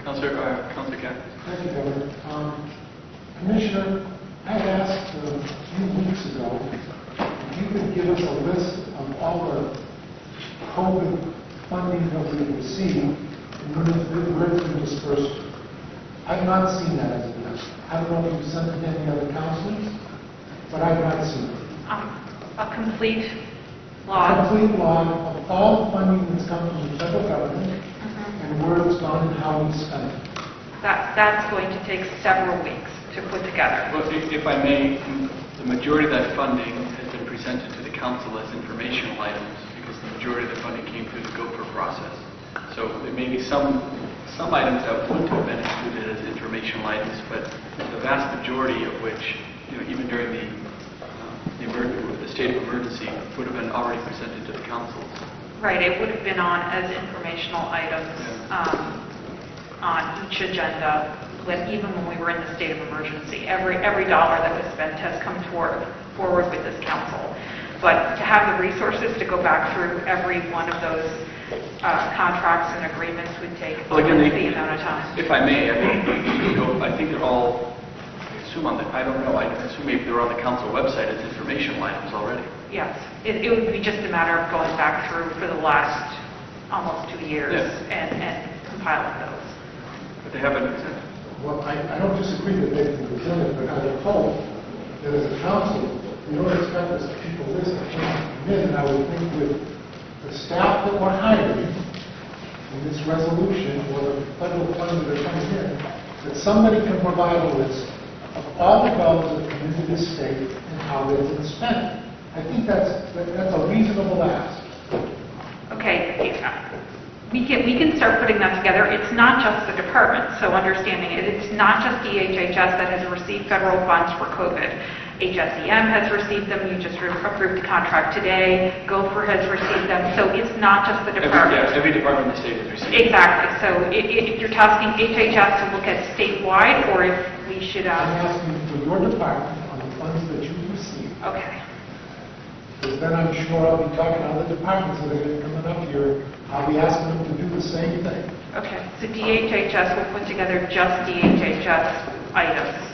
Councilor Catt. Thank you, Governor. Commissioner, I had asked a few weeks ago if you could give us a list of all the COVID funding that we received and where it's been dispersed. I've not seen that as of yet. I don't know if you've sent it to any other councilors. but I've not seen it. A complete A log. complete log of all the funding that's come from the federal government and where it's gone and how we spent it. That's going to take several weeks to put together. Well, if I may, the majority of that funding has been presented to the council as informational items because the majority of the funding came through the GOPR process. So there may be some items that would have been included as informational items, but the vast majority of which, even during the state of emergency, would have been already presented to the councils. Right, it would have been on as informational items on each agenda, even when we were in the state of emergency. Every dollar that was spent has come forward with this council. But to have the resources to go back through every one of those contracts and agreements would take a Well, again, lengthy amount of time. If I may, I think they're all, I don't know, I assume maybe they're on the council website as informational items already. Yes, it would be just a matter of going back through for the last almost 2 years Yeah. and compiling those. But they haven't presented. Well, I don't disagree that they can present it, but I would hope that as a council, we don't expect us to keep a list of things to come in, and I would think with the staff that we're hiring in this resolution, or the federal funds that are coming in, that somebody can provide a list of all the dollars that come into this state and how they've been spent. I think that's a reasonable ask. Okay, we can start putting that together. It's not just the department, so understanding it, it's not just DHHS that has received federal funds for COVID. HSEM has received them, you just approved the contract today, GOPR has received them, so it's not just the department. Every department in the state has received. Exactly, so if you're tasking HHS to look at statewide, or if we should, I'm asking for your department on the funds that you receive. okay. Because then I'm sure I'll be talking to other departments that are going to come up here. I'll be asking them to do the same thing. Okay, so DHHS will put together just DHHS items.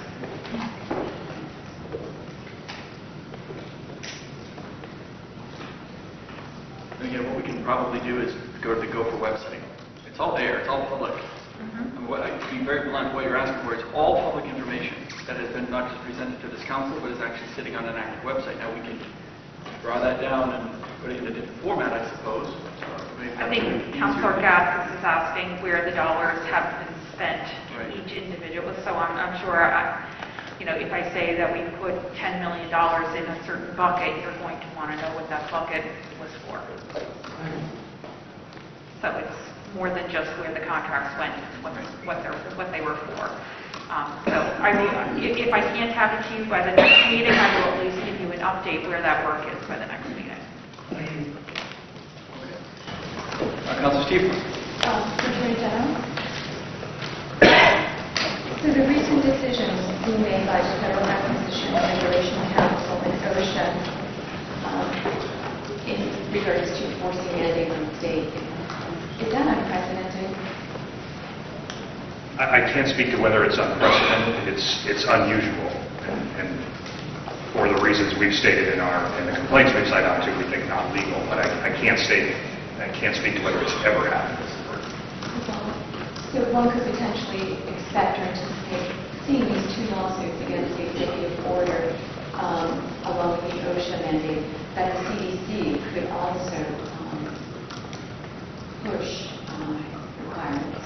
Again, what we can probably do is go to the GOPR website. It's all there, it's all public. And to be very blunt, what you're asking for is all public information that has been not just presented to this council, but is actually sitting on an active website. Now, we can draw that down and put it in a different format, I suppose. I think Councilor Gaskis is asking where the dollars have been spent Right. in each individual. So I'm sure, if I say that we put $10 million in a certain bucket, you're going to want to know what that bucket was for. So it's more than just where the contracts went, what they were for. So if I can't have it to you by the next meeting, I will at least give you an update where that work is by the next meeting. Councilor Steve? Attorney General? So the recent decisions being made by the Federal Acquisition and Regulation Council and OSHA in regards to forcing mandates on the state, is that unprecedented? I can't speak to whether it's unprecedented. It's unusual, and for the reasons we've stated in the complaints we've cited on to, we think not legal. But I can't speak to whether it's ever happened. So one could potentially expect or anticipate seeing these two lawsuits against the executive order along with the OSHA mandate, that the CDC could also push requirements.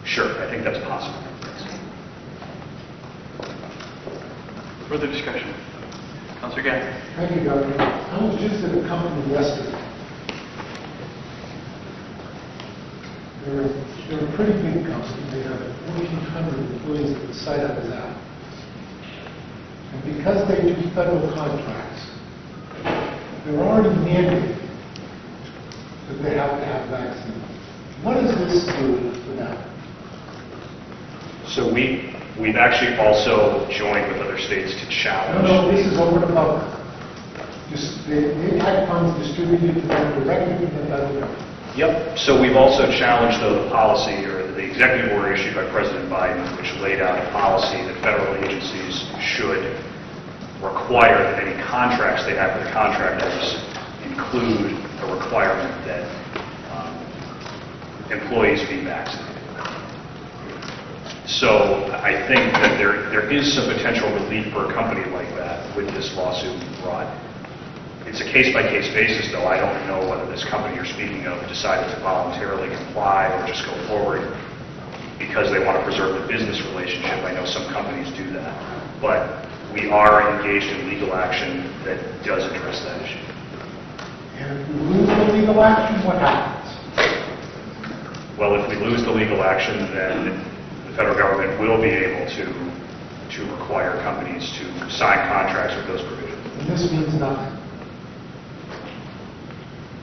Sure, I think that's possible. Further discussion? Councilor Gaskis? Thank you, Governor. I was just at a company yesterday. They're a pretty big company. They have 1,400 employees at the site I was at. And because they do federal contracts, they're already mandated that they have to have vaccines. What does this do for them? So we've actually also joined with other states to challenge. No, this is over the public. They had funds distributed to them directly from the federal government. Yep. So we've also challenged the policy or the executive order issued by President Biden, which laid out a policy that federal agencies should require that any contracts they have with contractors include a requirement that employees be vaccinated. So I think that there is some potential relief for a company like that with this lawsuit brought. It's a case-by-case basis, though. I don't know whether this company you're speaking of decided to voluntarily comply or just go forward because they want to preserve the business relationship. I know some companies do that. But we are engaged in legal action that does address that issue. And if we lose the legal action, what happens? Well, if we lose the legal action, then the federal government will be able to require companies to sign contracts with those provisions. And this means nothing.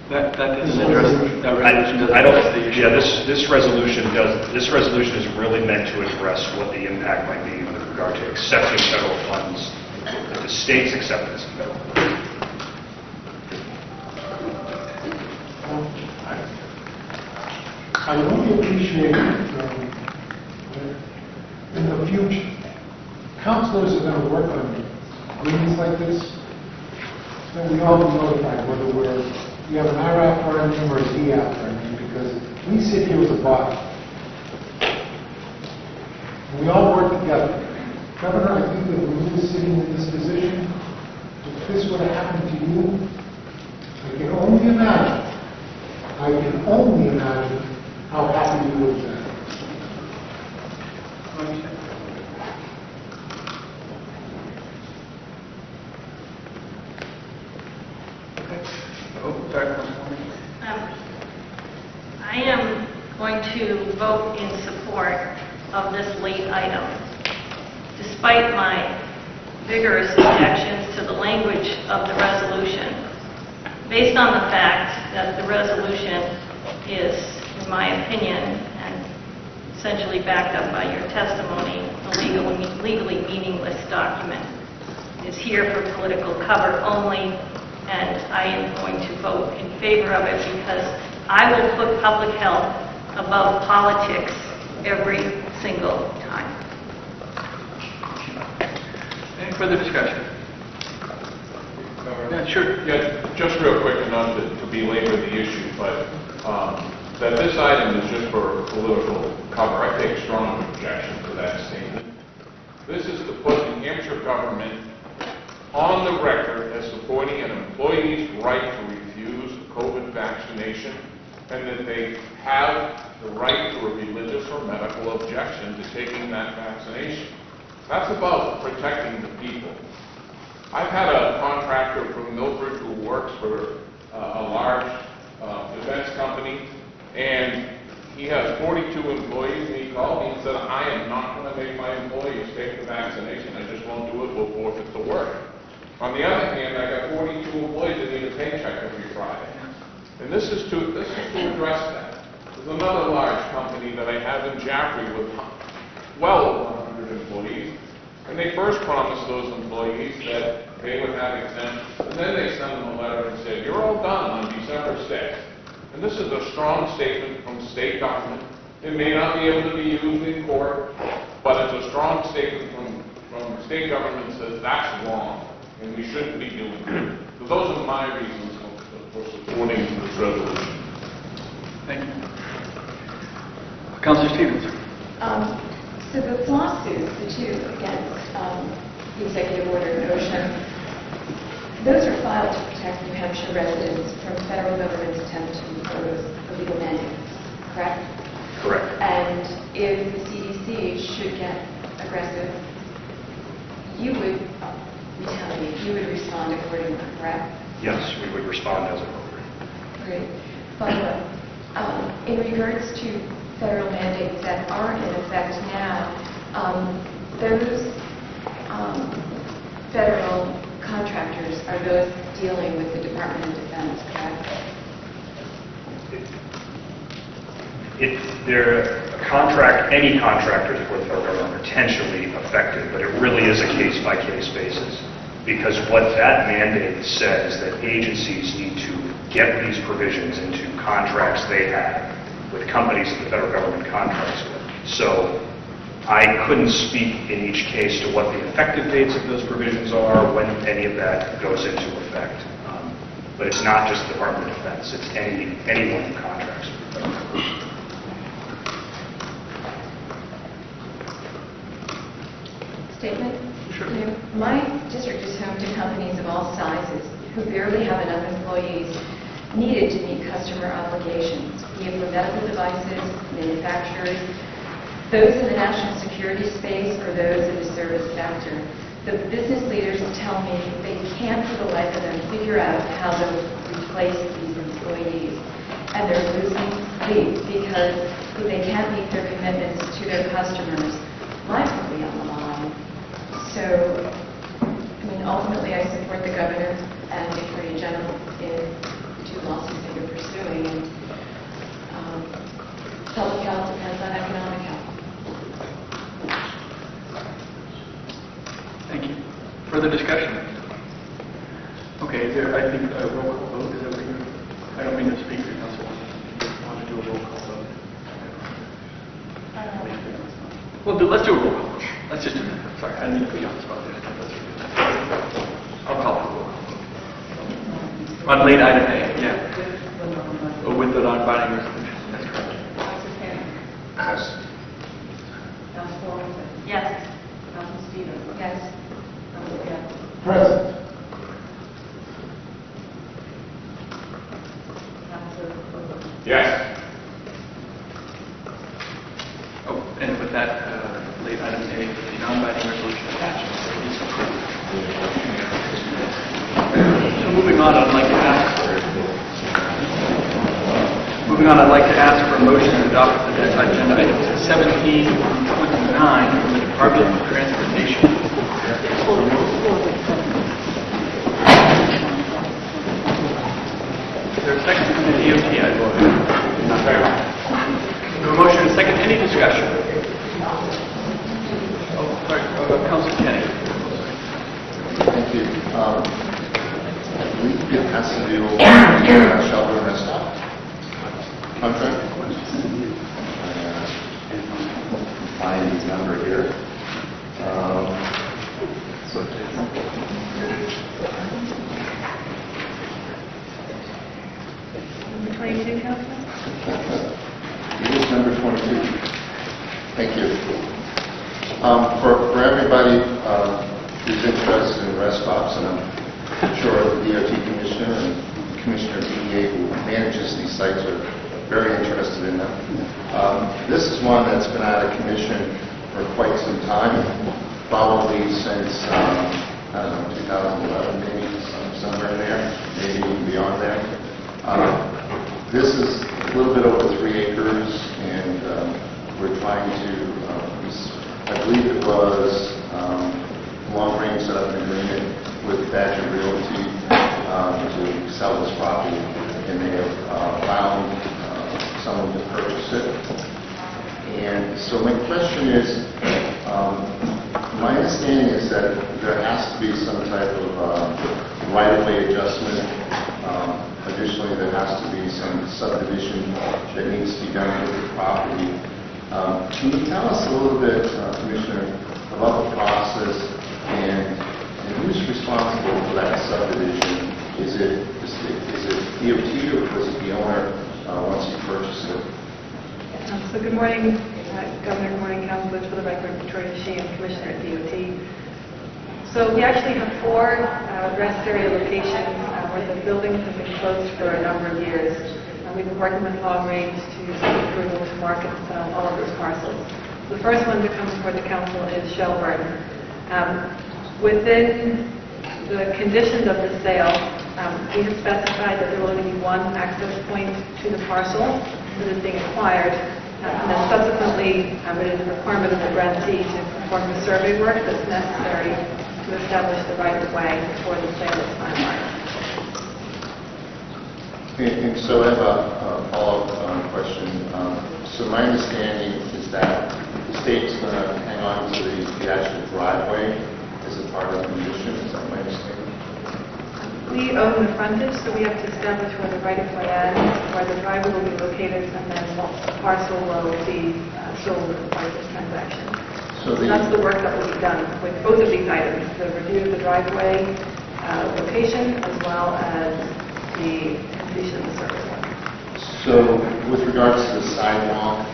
That doesn't address, that resolution doesn't I don't, address the issue. yeah, this resolution is really meant to address what the impact might be with regard to accepting federal funds, the state's acceptance of federal funds. I really appreciate in the future, counselors are going to work on agreements like this, that we all be notified whether we have an IRAP for our name or a DAP for our name, because we sit here as a body. And we all work together. Governor, I think that when you were sitting in this position, if this would have happened to you, I can only imagine how happy you would have been. Oh, sorry, Councilwoman. I am going to vote in support of this late item, despite my vigorous objections to the language of the resolution, based on the fact that the resolution is, in my opinion, and essentially backed up by your testimony, a legally meaningless document. Is here for political cover only, and I am going to vote in favor of it because I will put public health above politics every single time. Any further discussion? Yeah, sure. Yeah, just real quick, and not to belabor the issue, but that this item is just for political cover. I take strong objection to that statement. This is to put the New Hampshire government on the record as supporting an employee's right to refuse a COVID vaccination, and that they have the right to a religious or medical objection to taking that vaccination. That's about protecting the people. I've had a contractor from Milford who works for a large defense company, and he has 42 employees, and he called me and said, I am not going to make my employees take the vaccination. I just won't do it. We'll forfeit the work. On the other hand, I got 42 employees that need a paycheck every Friday. And this is to address that. There's another large company that I have in Jaffrey with well over 100 employees, and they first promised those employees that they would have exemptions, and then they sent them a letter and said, you're all done on December 6th. And this is a strong statement from state government. It may not be able to be used in court, but it's a strong statement from state government that says that's wrong, and we shouldn't be doing it. So those are my reasons for supporting this resolution. Thank you. Councilor Stevens. So the lawsuits, the two against the executive order in Ocean, those are filed to protect New Hampshire residents from federal government's attempt to impose illegal mandates, correct? Correct. And if the CDC should get aggressive, you would retaliate, you would respond accordingly, correct? Yes, we would respond as appropriate. Great. Follow-up. In regards to federal mandates that are in effect now, those federal contractors are those dealing with the Department of Defense, correct? Any contractors for the federal government are potentially affected, but it really is a case-by-case basis. Because what that mandate says that agencies need to get these provisions into contracts they have with companies that the federal government contracts with. So I couldn't speak in each case to what the effective dates of those provisions are, when any of that goes into effect. But it's not just the Department of Defense, it's anyone who contracts with the federal government. statement? Sure. You know, my district is home to companies of all sizes who barely have enough employees needed to meet customer obligations, be it for medical devices, manufacturers, those in the national security space, or those in the service sector. The business leaders tell me they can't for the life of them figure out how to replace these employees. And they're losing sleep because if they can't meet their commitments to their customers, lives will be on the line. So, I mean, ultimately, I support the governor and the attorney general in the two lawsuits that you're pursuing. And public health depends on economic health. Thank you. Further discussion? Okay, is there, I think, a roll call vote? Is that what you're, I don't mean to speak for you, Council. Want to do a roll call vote? Let's do a roll call vote. Let's just do that. Sorry, I didn't mean to put you on the spot there. I'll call for a roll call vote. On late item A, yeah. Or with the non-binding resolution, that's correct. Yes. Yes. Yes. Present. Yes. Oh, and with that, late item A, the non-binding resolution attached is approved. So moving on, I'd like to ask for a motion to adopt the agenda items 17 through 29 from the Department of Transportation. Is there a second from the DOT, I believe? We have a motion and a second. Any discussion? Oh, sorry, Councilor Kenny. Thank you. I believe it has to do with shelter and rest stop contract. Find his number here. Number 22, Councilman? It is number 22. Thank you. For everybody who's interested in rest stops, and I'm sure the DOT Commissioner and Commissioner DEA who manages these sites are very interested in them. This is one that's been out of commission for quite some time, probably since, 2011, maybe somewhere in there, maybe even beyond there. This is a little bit over 3 acres, and we're trying to, I believe it was Long Range set up an agreement with Badger Realty to sell this property, and they have found someone to purchase it. And so my question is, my understanding is that there has to be some type of right-of-way adjustment. Additionally, there has to be some subdivision that needs to be done with the property. Can you tell us a little bit, Commissioner, about the process and who's responsible for that subdivision? Is it DOT or was it the owner once you purchased it? So good morning, Governor, good morning, Councilors. For the record, Victoria Sheehan, Commissioner at DOT. So we actually have 4 rest area locations where the buildings have been closed for a number of years. We've been working with Long Range to seek approval to market all of those parcels. The first one that comes before the council is Shelburne. Within the conditions of the sale, we have specified that there will only be one access point to the parcel that is being acquired, and then subsequently it is a requirement of the grantee to perform the survey work that's necessary to establish the right-of-way before the sale is finalized. And so I have a follow-up question. So my understanding is that the state's going to hang on to the actual driveway as a part of the condition. Is that my understanding? We own the frontage, so we have to establish where the right-of-way ends, where the driveway will be located, and then the parcel will be sold as part of this transaction. So That's the work that will be done with both of these items, the review of the driveway location, as well as the completion of the service work. So with regards to the sidewalk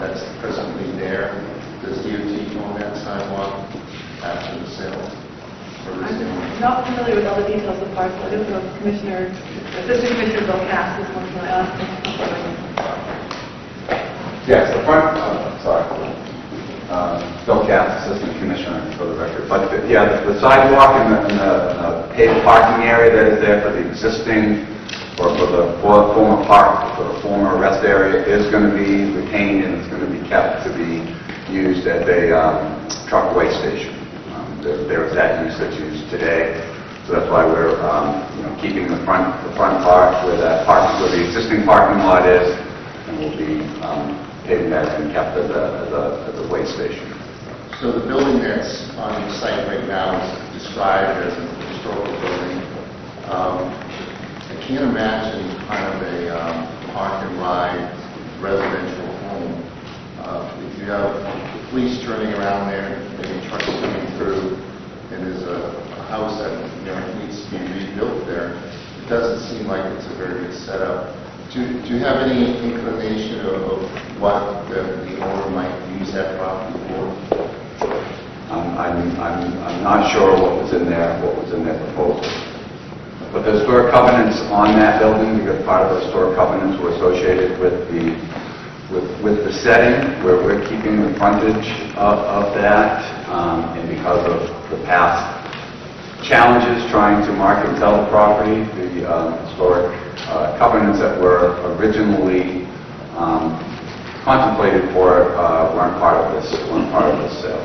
that's presently there, does DOT own that sidewalk not familiar with all the details of the parcel. I don't know if Assistant Commissioner Bill Cass is one from my office. Yes, the front, Bill Katz, Assistant Commissioner for the record. But, yeah, the sidewalk and the paved parking area that is there for the existing, or for the former park, for the former rest area, is going to be retained and it's going to be kept to be used as a truck weigh station. There is that use that's used today. So that's why we're, keeping the front part where where the existing parking lot is, and we'll be paving that and kept as a weigh station. So the building that's on the site right now is described as a historical building. I can't imagine kind of a park and ride residential home. If you have the police turning around there, maybe trucks coming through, and there's a house that needs to be rebuilt there, it doesn't seem like it's a very good setup. Do you have any inclination of what the owner might use that property for? I'm not sure what was in their proposal. But the historic covenants on that building, because part of the historic covenants were associated with the setting, where we're keeping the frontage of that, and because of the past challenges trying to market and sell the property, the historic covenants that were originally contemplated for it weren't part of this sale.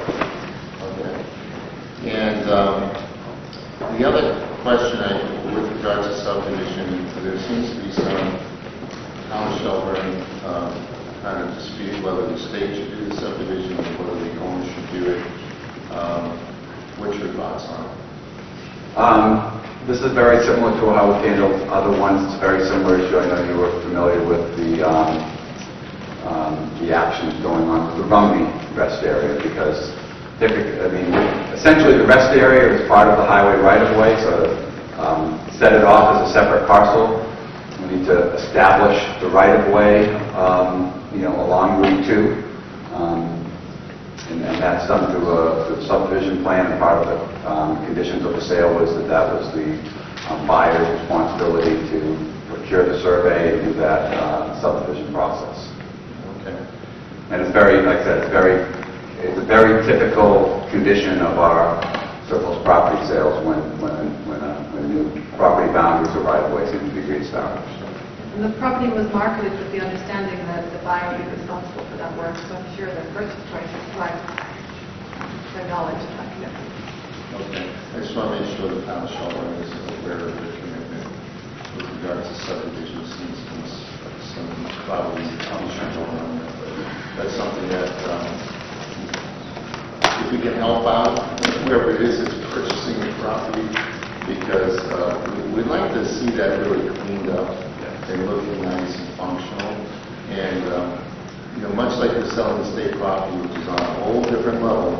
Okay. And the other question with regards to subdivision, there seems to be some town sheltering kind of dispute whether the state should do the subdivision or whether the owner should do it. What's your thoughts on it? This is very similar to how we've handled other ones. It's a very similar issue. I know you were familiar with the actions going on with the Rumney rest area, because essentially the rest area is part of the highway right-of-way, so set it off as a separate parcel. We need to establish the right-of-way, along Route 2. And that's done through a subdivision plan, and part of the conditions of the sale was that was the buyer's responsibility to procure the survey and do that subdivision process. Okay. And it's very, like I said, it's a very typical condition of our surplus property sales when new property boundaries or right-of-ways need to be reestablished. And the property was marketed with the understanding that the buyer would be responsible for that work, so I'm sure the purchase price reflects their knowledge of that commitment. Okay. I just want to make sure the town of Shelburne is aware of their commitment with regards to subdivision. Seems some probably assumptions going on there, but that's something that if we can help out, whoever it is that's purchasing the property, because we'd like to see that really cleaned up and looking nice and functional. And much like we're selling state property, which is on a whole different level,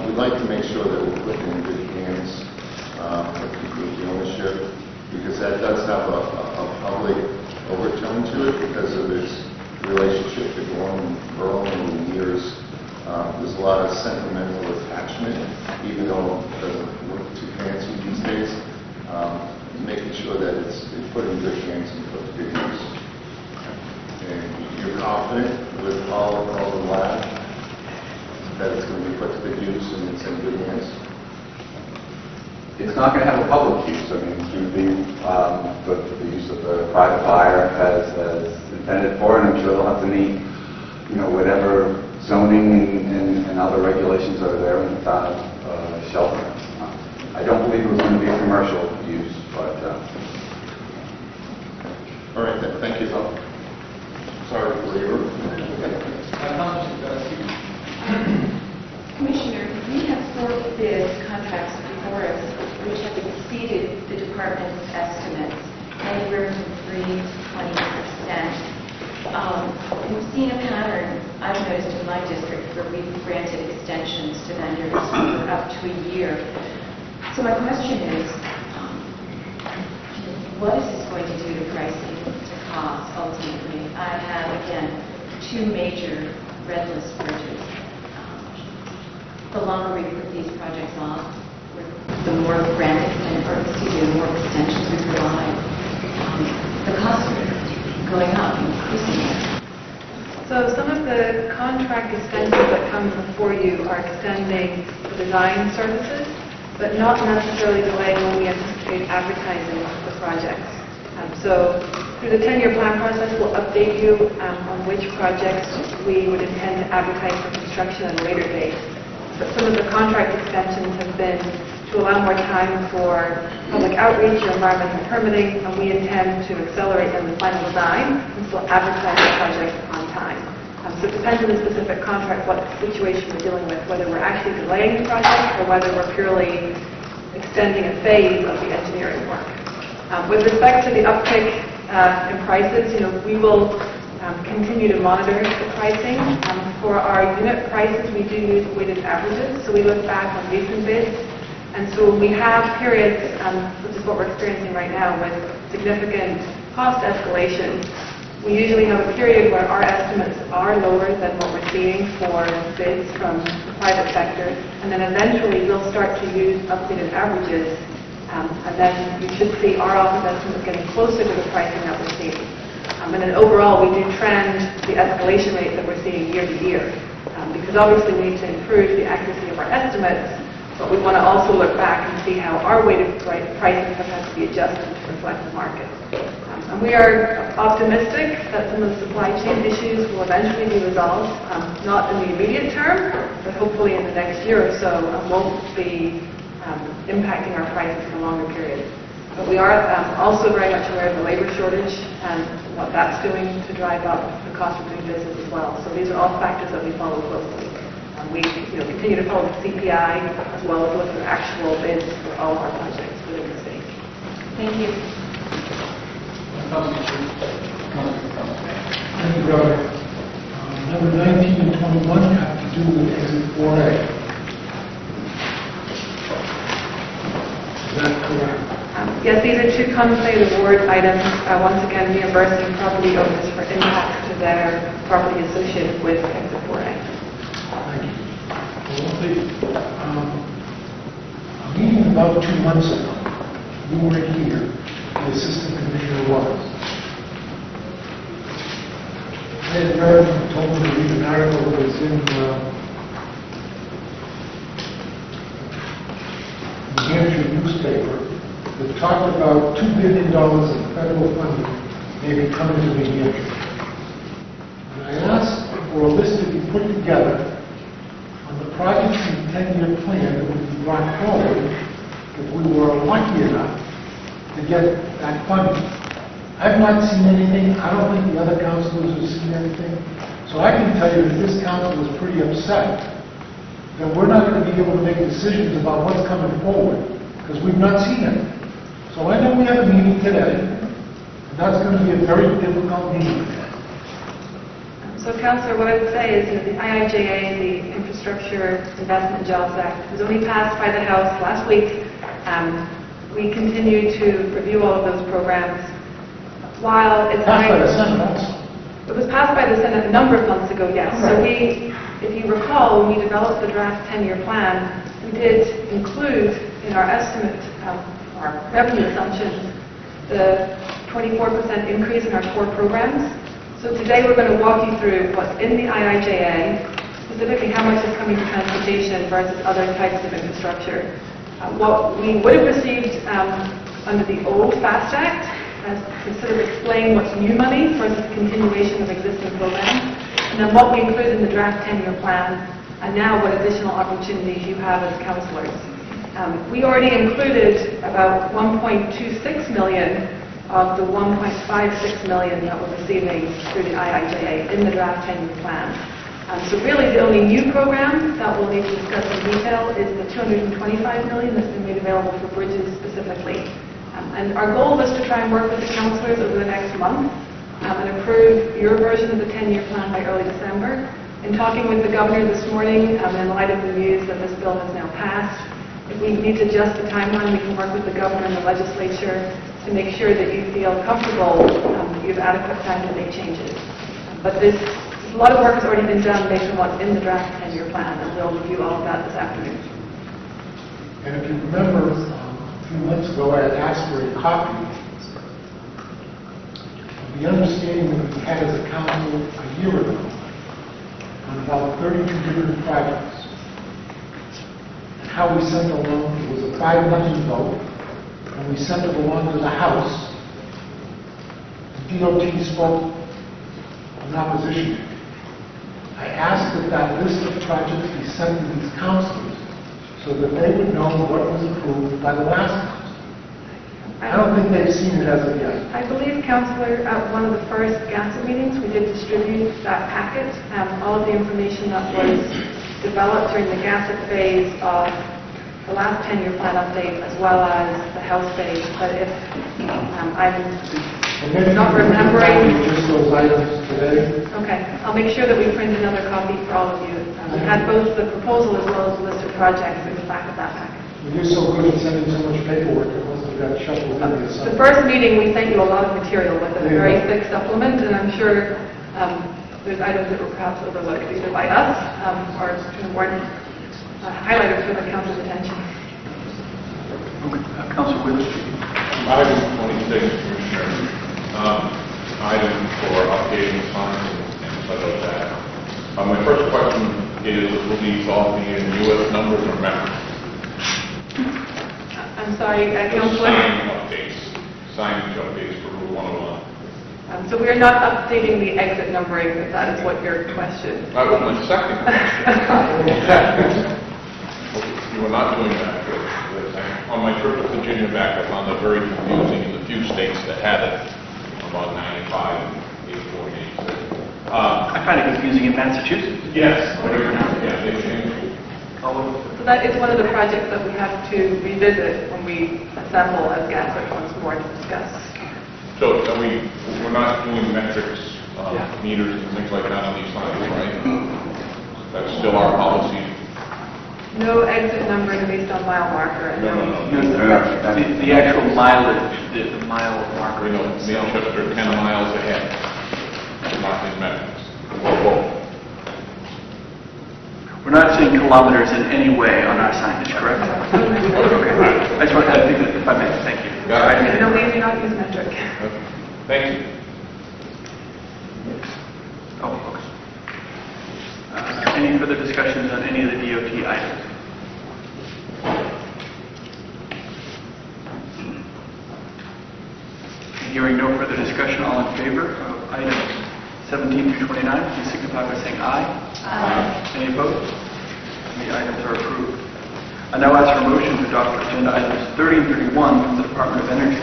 we'd like to make sure that we're putting in good hands for people with the ownership, because that does have a public overtone to it because of its relationship to Gorham Borough over the years. There's a lot of sentimental attachment, even though it doesn't look too fancy these days. Making sure that it's put in good hands and put to good use. And you're confident with all the land that it's going to be put to good use and it's in good hands? It's not going to have a public use. I mean, it's going to be for the use of the private buyer as intended for, and I'm sure they'll have to meet, whatever zoning and other regulations that are there in the town of Shelburne. I don't believe it was going to be a commercial use, but... All right, then. Thank you. Sorry to belabor. Commissioner, we have 4 bid contracts before us which have exceeded the department's estimates, anywhere from 3 to 20%. We've seen a pattern, I've noticed in my district, where we've granted extensions to vendors for up to a year. So my question is, what is this going to do to pricing, to cost, ultimately? I have, again, 2 major red list bridges. The longer we put these projects off, we're the more grant or the more extensions we provide, the cost of going up, increasing. So some of the contract extensions that come before you are extending the design services, but not necessarily delaying when we anticipate advertising the projects. So through the 10-year plan process, we'll update you on which projects we would intend to advertise for construction at a later date. But some of the contract extensions have been to allow more time for public outreach or environmental permitting, and we intend to accelerate then the final design and still advertise the project on time. So it depends on the specific contract, what situation we're dealing with, whether we're actually delaying the project or whether we're purely extending a phase of the engineering work. With respect to the uptick in prices, we will continue to monitor the pricing. For our unit prices, we do use weighted averages, so we look back on recent bids. And so when we have periods, which is what we're experiencing right now with significant cost escalation, we usually have a period where our estimates are lower than what we're seeing for bids from the private sector, and then eventually we'll start to use updated averages, and then you should see our office estimates getting closer to the pricing that we're seeing. And then overall, we do trend the escalation rate that we're seeing year to year, because obviously we need to improve the accuracy of our estimates, but we want to also look back and see how our weighted pricing has had to be adjusted to reflect the market. And we are optimistic that some of the supply chain issues will eventually be resolved, not in the immediate term, but hopefully in the next year or so, and won't be impacting our prices in a longer period. But we are also very much aware of the labor shortage and what that's doing to drive up the cost of doing business as well. So these are all factors that we follow closely. We continue to follow the CPI as well as look at actual bids for all our projects within the state. Thank you. Thank you, Robert. Number 19 and 21 have to do with exit 4A. Is that correct? Yes, these are two contemplated award items. Once again, reimbursing property owners for impacts to their property associated with exit 4A. Thank you. Well, a meeting about 2 months ago, you weren't here, the assistant commissioner was. I had read and told me to read an article that was in New Hampshire newspaper that talked about $2 billion in federal funding maybe coming to New Hampshire. And I asked for a list to be put together on the projects in the 10-year plan that would be brought forward if we were lucky enough to get that funding. I've not seen anything. I don't think the other councilors have seen anything. So I can tell you that this council is pretty upset that we're not going to be able to make decisions about what's coming forward because we've not seen it. So I know we have a meeting today, and that's going to be a very difficult meeting. So, Councillor, what I would say is that the IIJA, the Infrastructure Investment and Jobs Act, was only passed by the House last week. We continue to review all of those programs. While it's Passed by the Senate also. It was passed by the Senate a number of months ago, yes. So if you recall, when we developed the draft 10-year plan, we did include in our estimate of our revenue assumptions the 24% increase in our core programs. So today we're going to walk you through what's in the IIJA, specifically how much is coming to transportation versus other types of infrastructure. What we would have received under the old FAST Act, to sort of explain what's new money versus continuation of existing programs, and then what we include in the draft 10-year plan, and now what additional opportunities you have as councillors. We already included about 1.26 million of the 1.56 million that we're receiving through the IIJA in the draft 10-year plan. So really the only new program that we'll need to discuss in detail is the 225 million that's been made available for bridges specifically. And our goal was to try and work with the councillors over the next month and approve your version of the 10-year plan by early December. In talking with the governor this morning, in light of the news that this bill has now passed, if we need to adjust the timeline, we can work with the governor and the legislature to make sure that you feel comfortable that you have adequate time to make changes. But a lot of work has already been done based on what's in the draft 10-year plan, and we'll review all of that this afternoon. And if you remember, a few months ago, I had asked for a copy of the understanding that we had as a council a year ago on about 32 different projects. And how we sent along, it was a 5-0 vote, and we sent it along to the House. The DOT spoke in opposition. I asked that that list of projects be sent to these councilors so that they would know what was approved by the last council. I don't think they've seen it as of yet. I believe, Councillor, at one of the first council meetings, we did distribute that packet, all of the information that was developed during the GASSET phase of the last 10-year plan update, as well as the House phase. But if And maybe I'm not you can remembering... just those items today. Okay, I'll make sure that we print another copy for all of you. We had both the proposal as well as the list of projects in the back of that packet. You're so good at sending so much paperwork, it must have got shuffled in there The somewhere. first meeting, we sent you a lot of material with a very thick supplement, and I'm sure there's items that were perhaps overlooked either by us or weren't highlighted for the council's attention. Councilor Wheeler. Item 26, Commissioner, item for updating funds and such like that. My first question is, will these all be in U.S. numbers or metrics? I'm sorry, Councilor. Signage updates for Route 101. So we're not updating the exit numbering, if that is what your question. That was my second question. You were not doing that. On my trip to Virginia back, I found it very confusing in the few states that had it, about 95 and 84, 86. I find it confusing in Massachusetts. Yes. Yeah, they changed it. So that is one of the projects that we have to revisit when we assemble as GASSET once more to discuss. So we're not doing metrics, meters and things like that on these lines, right? That's still our policy. No exit numbering based on mile marker. And No. The actual mileage, the mile marker. We know Manchester 10 miles ahead, not in metrics. Whoa. We're not seeing kilometers in any way on our signage, correct? Okay. I just want to think that, if I may, thank you. Got it. No, we do not use metric. Okay. Thank you. Oh, okay. Any further discussions on any of the DOT items? Hearing no further discussion, all in favor of items 17 through 29, please signify by saying aye. Aye. Any opposed? The items are approved. I now ask for a motion to adopt agenda items 30 and 31 from the Department of Energy.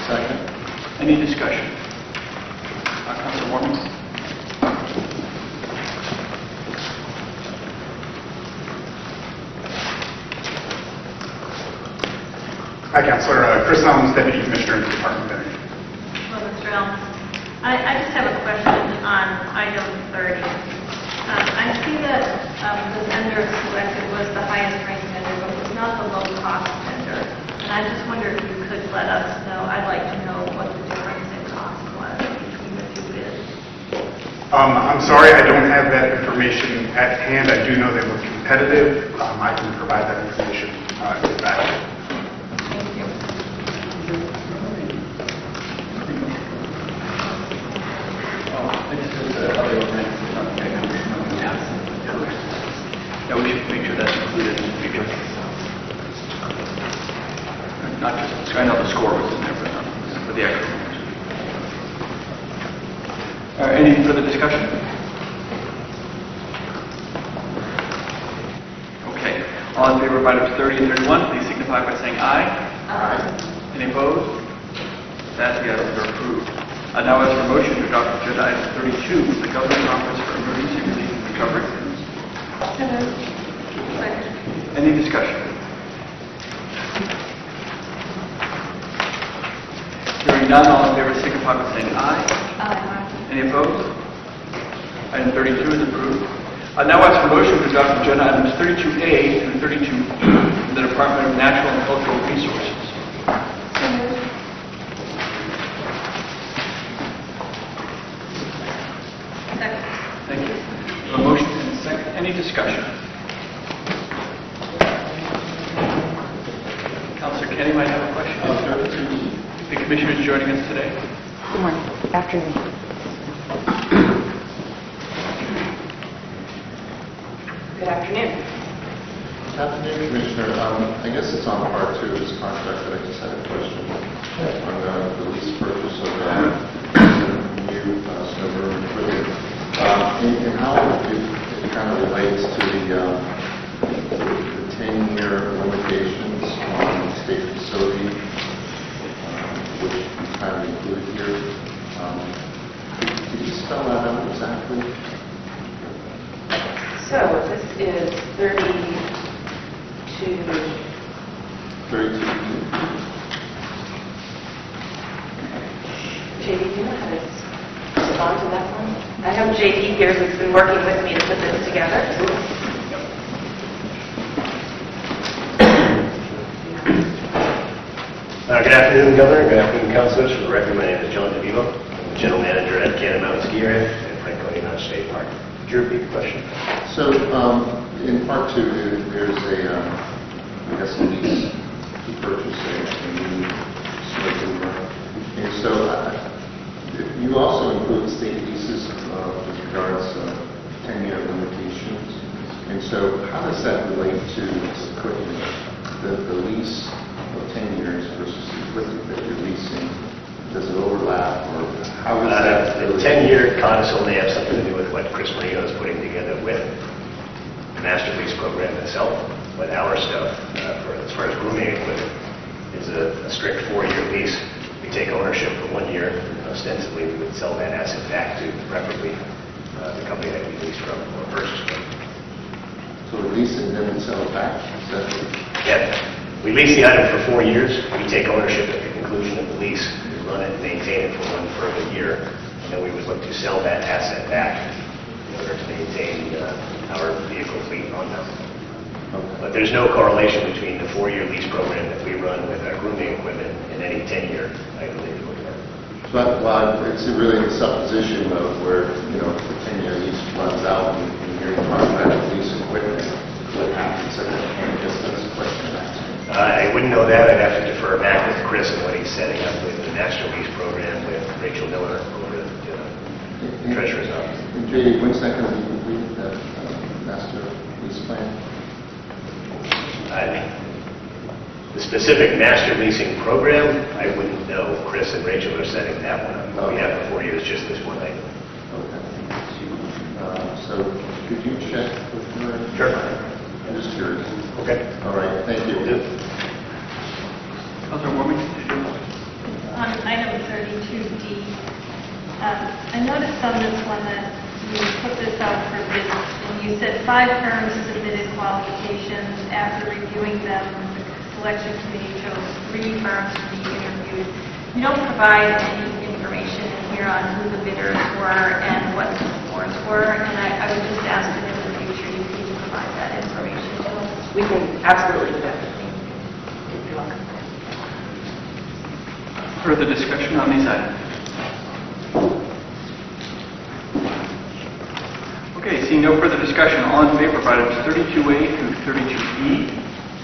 Second. Any discussion? Councilor Warman? Hi, Councilor. Chris Elms, Deputy Commissioner in the Department of Energy. Well, Mr. Elms, I just have a question on item 30. I see that the vendor selected was the highest ranked vendor, but was not the low cost vendor. And I just wonder if you could let us know, I'd like to know what the difference in cost was between the two bids. I'm sorry, I don't have that information at hand. I do know they were competitive. I can provide that information get back. Thank you. Yeah, we should make sure that's included in the future. Not just, I know the score was in there, but not for the actual numbers. Any further discussion? Okay. All in favor of items 30 and 31, please signify by saying aye. Aye. Any opposed? That the items are approved. I now ask for a motion to adopt agenda item 32, the Governor's Office for Emergency Relief and Recovery. Any discussion? Hearing none, all in favor signify by saying aye. Aye. Any opposed? Item 32 is approved. I now ask for a motion to adopt agenda items 32A through 32 from the Department of Natural and Cultural Resources. Thank you. A motion and a second. Any discussion? Councilor Kenny might have a question. The commissioners joining us today. Good morning. Afternoon. Good afternoon. Afternoon, Commissioner. I guess it's on part two of this contract that I just had a question on the lease purchase of new snowbird equipment. And how it kind of relates to the 10-year limitations on state facility, which you kind of included here. Could you spell that out exactly? So this is 32. 32. JD, do you know how to respond to that one? I have JD here who's been working with me to put this together. Good afternoon, Governor. Good afternoon, Councilors. For the record, my name is John DeVivo. I'm the General Manager at Cannon Mountain Ski Area and Franconia Mountain State Park. Could you repeat the question? So, in part two, there's I guess, a lease to purchase a new snowmobile. And so, you also include state leases with regards to 10-year limitations. And so, how does that relate to this equipment? The lease of 10 years versus the equipment that you're leasing, does it overlap, or how is that? The 10-year codicil may have something to do with what Chris Marino is putting together with the master lease program itself, but our stuff, as far as grooming equipment, is a strict 4-year lease. We take ownership for 1 year, and ostensibly we would sell that asset back to preferably the company that we leased from or purchased from. So we lease it and then we sell it back? Is that Yeah. We lease the item for 4 years. We take ownership at the conclusion of the lease. We run it and maintain it for 1 further year. And then we would look to sell that asset back in order to maintain our vehicle fleet on them. But there's no correlation between the 4-year lease program that we run with our grooming equipment and any 10-year item that you're looking at. But it's really the supposition of where, the 10-year lease runs out and you're talking about lease equipment. What happens? I can't just, that's a question I'm asking. I wouldn't know that. I'd have to defer back with Chris and what he's setting up with the master lease program with Rachel Miller over at the Treasurer's Office. And JD, when's that going to be completed, that master lease plan? The specific master leasing program, I wouldn't know. Chris and Rachel are setting that one up. We have for 4 years just this one item. Okay. So could you check with her? Sure. I'm just curious. Okay. All right, thank you. Councilor Warming? On item 32D, I noticed on this one that you put this out for bids, and you said 5 firms submitted qualifications. After reviewing them, the selection committee chose 3 firms to be interviewed. You don't provide any information in here on who the bidders were and what the scores were, and I would just ask that in the future you please provide that information to us. We can absolutely do that. You're welcome. Further discussion on these items? Okay, seeing no further discussion, all in favor of items 32A through 32E,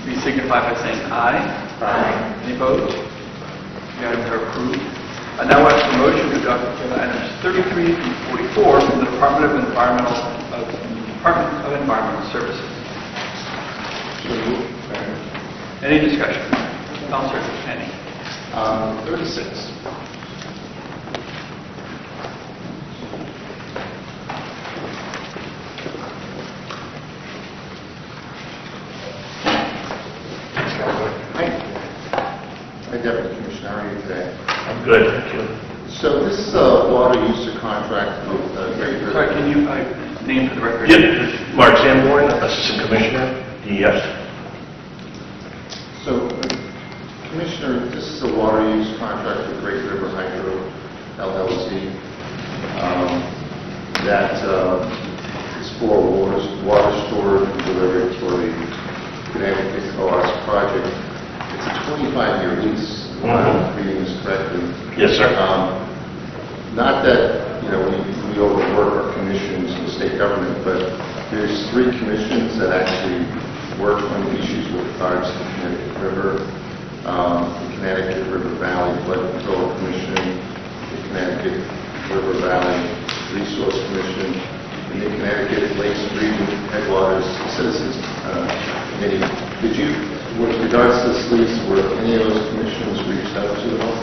please signify by saying aye. Aye. Any opposed? The items are approved. I now ask for motion to adopt items 33 through 44 from the Department of Environmental Services. Any discussion? Councilor Kenny. 36. Hi, Deputy Commissioner. How are you today? I'm good, thank you. So this is a water user contract with Great River. Sorry, can you name for the record? Yep, Mark Sanborn, Assistant Commissioner, DES. So, Commissioner, this is a water use contract with Great River Hydro LLC that is for water storage and delivery for the Connecticut OS project. It's a 25-year lease, if I'm reading this correctly. Yes, sir. Not that, we overwork our commissions in the state government, but There's 3 commissions that actually work on the issues with regards to the Connecticut River, the Connecticut River Valley Flood Control Commission, the Connecticut River Valley Resource Commission, and the Connecticut Lakes Region Headwaters Citizens Committee. Did you, with regards to this lease, were any of those commissions reached out to at all?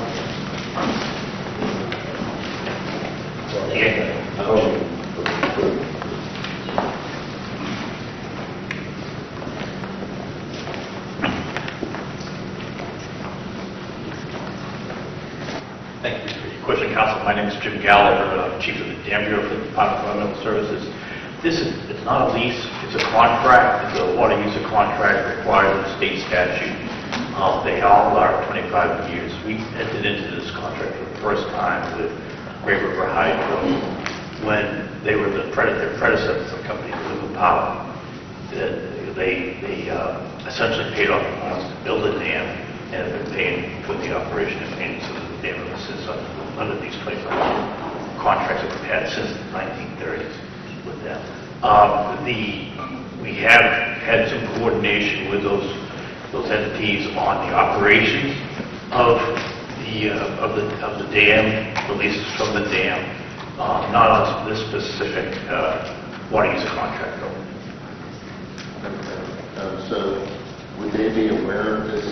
Thank you for your question, Council. My name is Jim Gallagher, Chief of the Dam Bureau for the Department of Environmental Services. It's not a lease, it's a contract. It's a water user contract required in the state statute. They all are 25 years. We entered into this contract for the first time with Great River Hydro when they were their predecessor company, Blue Power. They essentially paid off the bonds to build a dam and have been paying for the operation and maintenance of the dam ever since under these 25 contracts that we've had since the 1930s with them. We have had some coordination with those entities on the operations of the dam, releases from the dam, not on this specific water user contract though. So would they be aware of this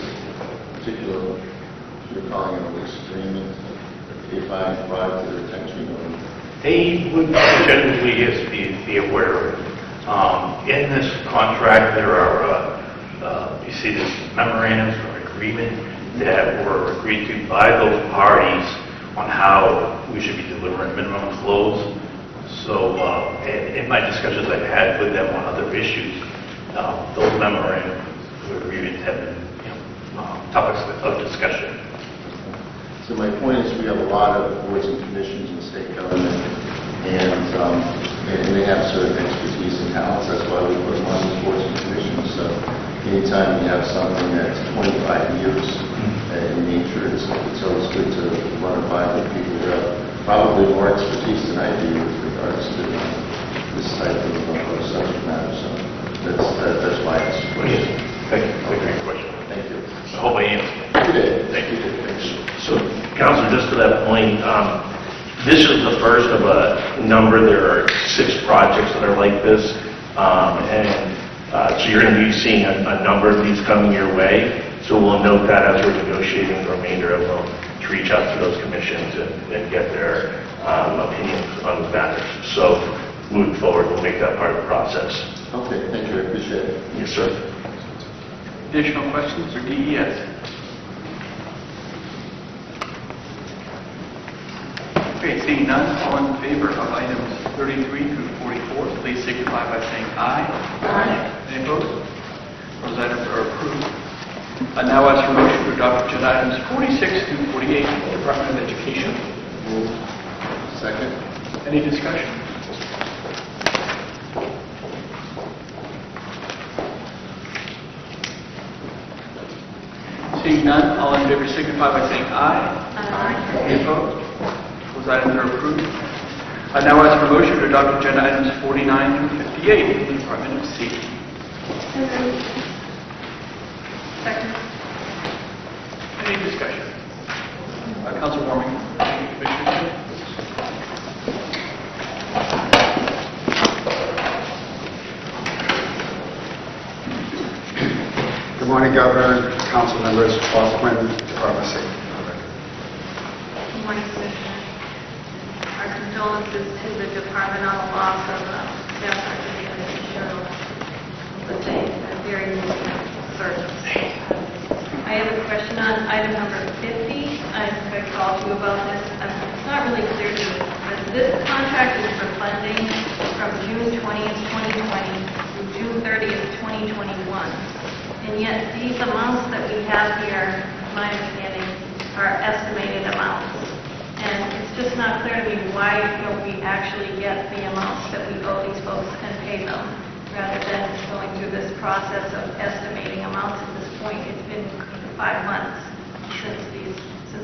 particular, you're calling it a lease agreement, if I provide to their attention? They would generally, yes, be aware of it. In this contract, there are, you see this memorandums or agreement that were agreed to by those parties on how we should be delivering minimum flows. So in my discussions I've had with them on other issues, those memorandum agreements have been topics of discussion. So my point is we have a lot of boards and commissions in state government, and they have certain expertise and talents. That's why we put them on these boards and commissions. So anytime you have something that's 25 years in nature, it's always good to run it by the people who have probably more expertise than I do with regards to this type of subject matter. So that's why I asked the question. Thank you. That's a great question. Thank you. I hope I answered. You did. Thank you. Thanks. So, Councilor, just to that point, this is the first of a number. There are 6 projects that are like this, so you're going to be seeing a number of these coming your way. So we'll note that as we're negotiating the remainder of them, to reach out to those commissions and get their opinions on the matters. So moving forward, we'll make that part of the process. Okay, thank you. I appreciate it. Yes, sir. Additional questions or DES? Okay, seeing none, all in favor of items 33 through 44, please signify by saying aye. Aye. Any opposed? Those items are approved. I now ask for motion to adopt agenda items 46 through 48, Department of Education. Second. Any discussion? Seeing none, all in favor signify by saying aye. Aye. Any opposed? Those items are approved. I now ask for motion to adopt agenda items 49 through 58, the Department of Safety. Second. Any discussion? Council Warming, Commissioner. Good morning, Governor, council members, Paul Quinn, Department of Safety. Good morning, Commissioner. Our condolences to the department on the loss of Staff Sergeant Anthony Sherrill. It's a very moving circumstance. I have a question on item number 50. I called you about this. It's not really clear to me, but this contract is for funding from June 20th, 2020 through June 30th, 2021. And yet these amounts that we have here, my understanding, are estimated amounts. And it's just not clear to me why don't we actually get the amounts that we owe these folks and pay them, rather than going through this process of estimating amounts at this point. It's been 5 months since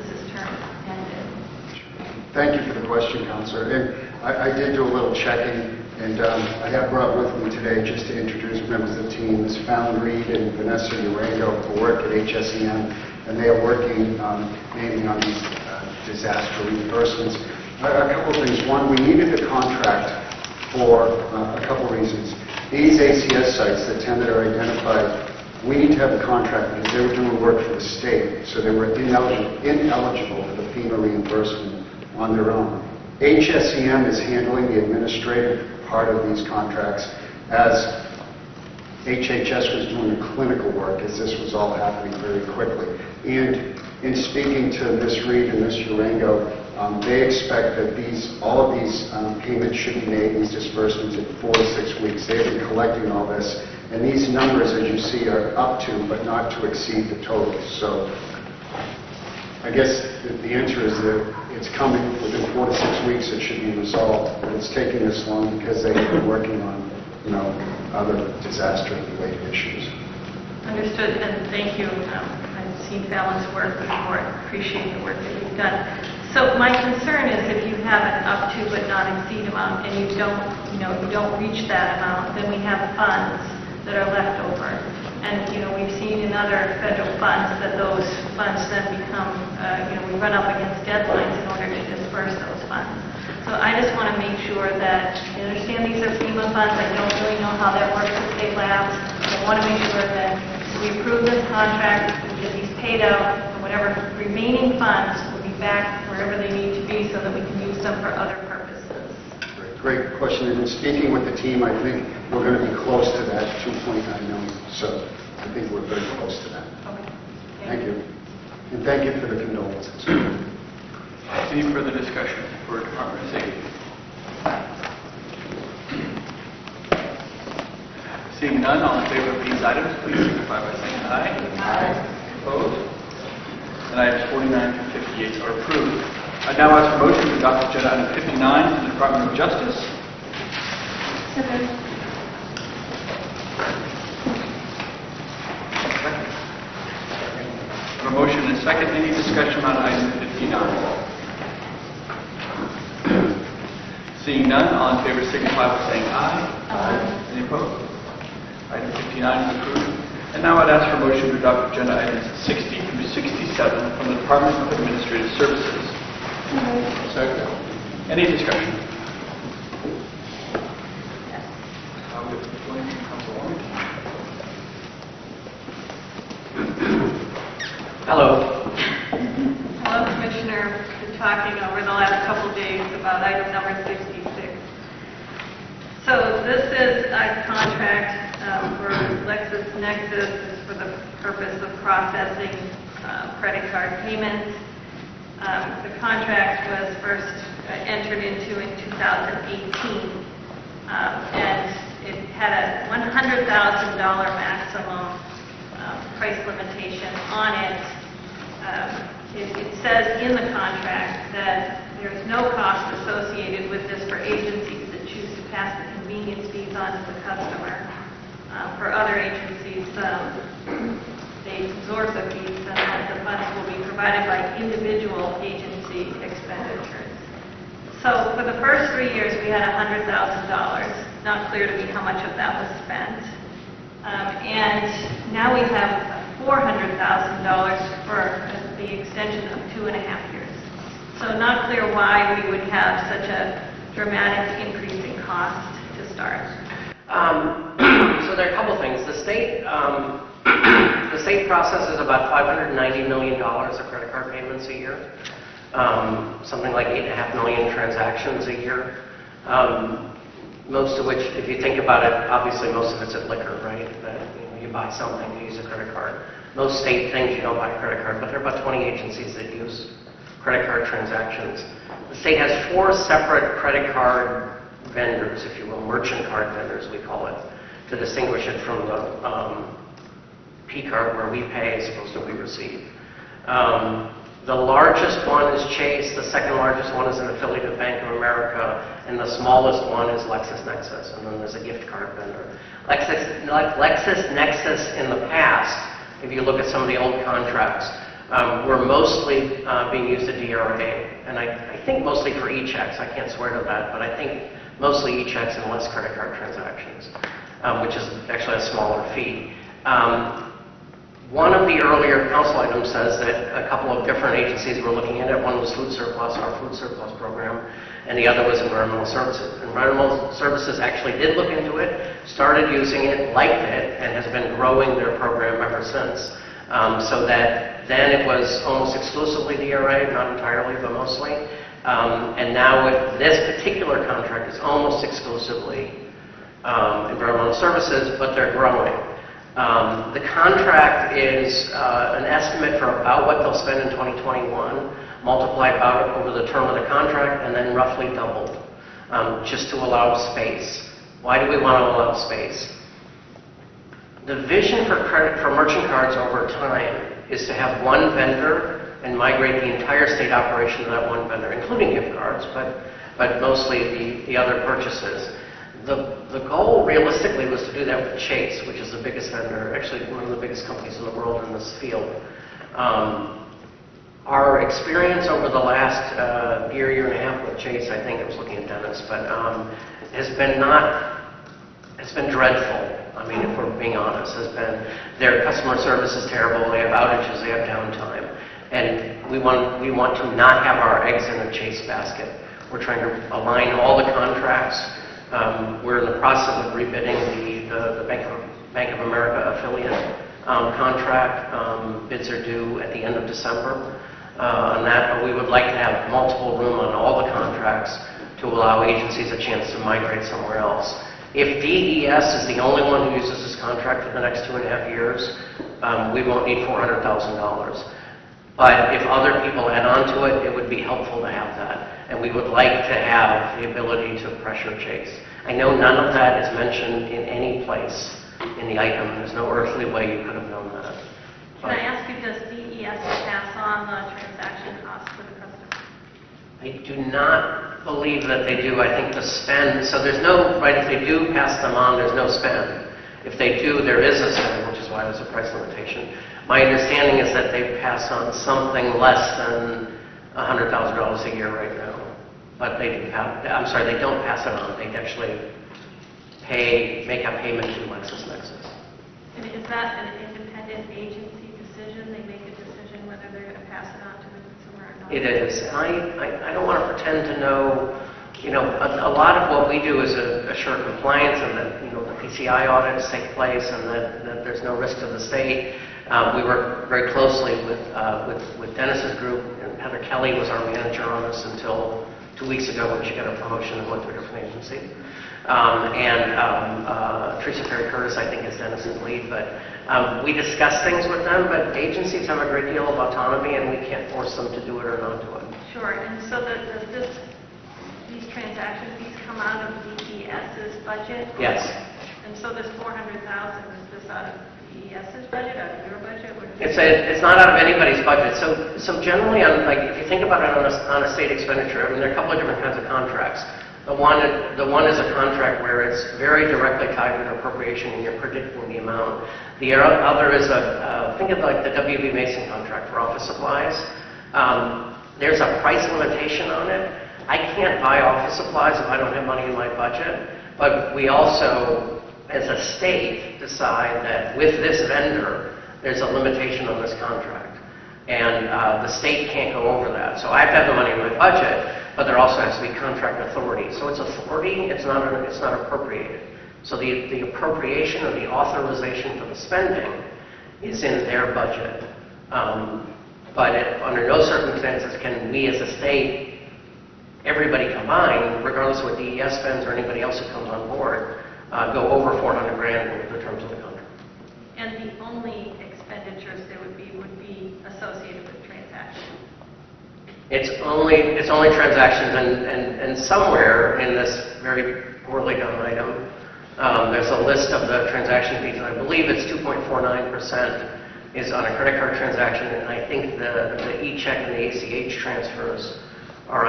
this term ended. Thank you for the question, Counselor. And I did do a little checking, And I have brought with me today, just to introduce members of the team, Ms. Fallon Reed and Vanessa Urango, who work at HSEM, and they are working mainly on these disaster reimbursements. A couple of things. One, we needed a contract for a couple of reasons. These ACS sites, the 10 that are identified, we need to have a contract because they were doing work for the state, so they were ineligible for the FEMA reimbursement on their own. HSEM is handling the administrative part of these contracts as HHS was doing the clinical work, as this was all happening very quickly. And in speaking to Ms. Reed and Ms. Urango, they expect that all of these payments should be made, these disbursements, in 4 to 6 weeks. They've been collecting all this, and these numbers, as you see, are up to, but not to exceed the total. So I guess the answer is that it's coming within 4 to 6 weeks. It should be resolved, but it's taking this long because they have been working on, other disaster-related issues. Understood, and thank you. I've seen Fallon's work before. I appreciate the work that you've done. So my concern is if you have an up to but not exceed amount and you don't reach that amount, then we have funds that are left over. And, we've seen in other federal funds that those funds then become, we run up against deadlines in order to disperse those funds. So I just want to make sure that, I understand these are FEMA funds, I don't really know how that works if they lapse. I want to make sure that we approve this contract, we get these paid out, and whatever remaining funds will be back wherever they need to be so that we can use them for other purposes. Great question. And in speaking with the team, I think we're going to be close to that 2.9 million. So I think we're very close to that. Okay. Thank you. And thank you for the condolences. Any further discussion for Department of Safety? Seeing none, all in favor of these items, please signify by saying aye. Aye. Opposed? And items 49 through 58 are approved. I now ask for motion to adopt agenda item 59 from the Department of Justice. Second. A motion and a second. Any discussion on item 59? Seeing none, all in favor signify by saying aye. Aye. Any opposed? Item 59 is approved. And now I'd ask for motion to adopt agenda items 60 through 67 from the Department of Administrative Services. Second. Any discussion? Hello. Hello, Commissioner. We've been talking over the last couple of days about item number 66. So this is a contract for LexisNexis. It's for the purpose of processing credit card payments. The contract was first entered into in 2018, and it had a $100,000 maximum price limitation on it. It says in the contract that there's no cost associated with this for agencies that choose to pass the convenience fees on to the customer. For other agencies, they absorb the fees, and that the funds will be provided by individual agency expenditures. So for the first 3 years, we had $100,000. Not clear to me how much of that was spent. And now we have $400,000 for the extension of 2.5 years. So not clear why we would have such a dramatic increase in cost to start. So there are a couple things. The state processes about $590 million of credit card payments a year, something like 8.5 million transactions a year. Most of which, if you think about it, obviously most of it's at liquor, right? You buy something, you use a credit card. Most state things you don't buy a credit card, but there are about 20 agencies that use credit card transactions. The state has 4 separate credit card vendors, if you will, merchant card vendors, we call it, to distinguish it from the P-card where we pay as opposed to we receive. The largest one is Chase, the second largest one is an affiliate of Bank of America, and the smallest one is LexisNexis, and then there's a gift card vendor. LexisNexis in the past, if you look at some of the old contracts, were mostly being used at DRA, and I think mostly for e-checks. I can't swear to that, but I think mostly e-checks and less credit card transactions, which is actually a smaller fee. One of the earlier council items says that a couple of different agencies were looking at it. One was Food Surplus, our Food Surplus program, and the other was Environmental Services. Environmental Services actually did look into it, started using it, liked it, and has been growing their program ever since. So that then it was almost exclusively DRA, not entirely, but mostly. And now with this particular contract, it's almost exclusively Environmental Services, but they're growing. The contract is an estimate for about what they'll spend in 2021, multiplied out over the term of the contract, and then roughly doubled, just to allow space. Why do we want to allow space? The vision for merchant cards over time is to have one vendor and migrate the entire state operation to that one vendor, including gift cards, but mostly the other purchases. The goal realistically was to do that with Chase, which is the biggest vendor, actually one of the biggest companies in the world in this field. Our experience over the last year and a half with Chase, I think I was looking at Dennis, but has been dreadful. I mean, if we're being honest, their customer service is terrible. They have outages, they have downtime, and we want to not have our eggs in a Chase basket. We're trying to align all the contracts. We're in the process of rebidding the Bank of America affiliate contract. Bids are due at the end of December on that, but we would like to have multiple room on all the contracts to allow agencies a chance to migrate somewhere else. If DES is the only one who uses this contract for the next 2.5 years, we won't need $400,000. But if other people add on to it, it would be helpful to have that. And we would like to have the ability to pressure Chase. I know none of that is mentioned in any place in the item. There's no earthly way you could have known that. Can I ask you, does DES pass on the transaction costs to the customer? I do not believe that they do. I think the spend, so there's no, right, if they do pass them on, there's no spend. If they do, there is a spend, which is why there's a price limitation. My understanding is that they pass on something less than $100,000 a year right now. But they do have, I'm sorry, they don't pass it on. They actually make a payment to LexisNexis. And is that an independent agency decision? They make a decision whether they're going to pass it on to the consumer or not? It is. And I don't want to pretend to know, a lot of what we do is assure compliance and that, the PCI audits take place and that there's no risk to the state. We work very closely with Dennis's group, and Heather Kelly was our manager on this until 2 weeks ago when she got a promotion and went to a different agency. Teresa Perry Curtis, I think, is Dennis's lead, but we discuss things with them, but agencies have a great deal of autonomy and we can't force them to do it or not do it. Sure, and so does these transaction fees come out of DES's budget? Yes. And so this $400,000, is this out of DES's budget, out of your budget? It's not out of anybody's budget. So generally, if you think about it on a state expenditure, I mean, there are a couple of different kinds of contracts. The one is a contract where it's very directly tied to an appropriation and you're predicting the amount. The other is think of like the W.B. Mason contract for office supplies. There's a price limitation on it. I can't buy office supplies if I don't have money in my budget. But we also, as a state, decide that with this vendor, there's a limitation on this contract. And the state can't go over that. So I have to have the money in my budget, but there also has to be contract authority. So it's authority, it's not appropriated. So the appropriation or the authorization for the spending is in their budget. But under no circumstances can we as a state, everybody combined, regardless of what DES spends or anybody else who comes on board, go over $400,000 with the terms of the contract. And the only expenditures there would be associated with transactions? It's only transactions, and somewhere in this very poorly done item, there's a list of the transaction fees, and I believe it's 2.49% is on a credit card transaction, and I think the e-check and the ACH transfers are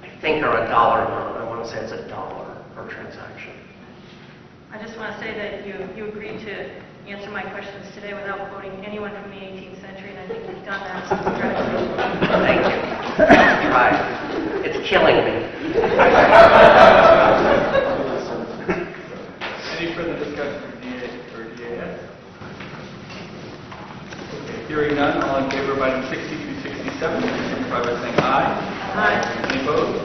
$1 amount. I want to say it's $1 per transaction. I just want to say that you agreed to answer my questions today without quoting anyone from the 18th century, and I think you've done that, so congratulations. Thank you. I tried. It's killing me. Any further discussion for DAS? Okay, hearing none, all in favor of item 60 through 67, signify by saying aye. Aye. Any opposed?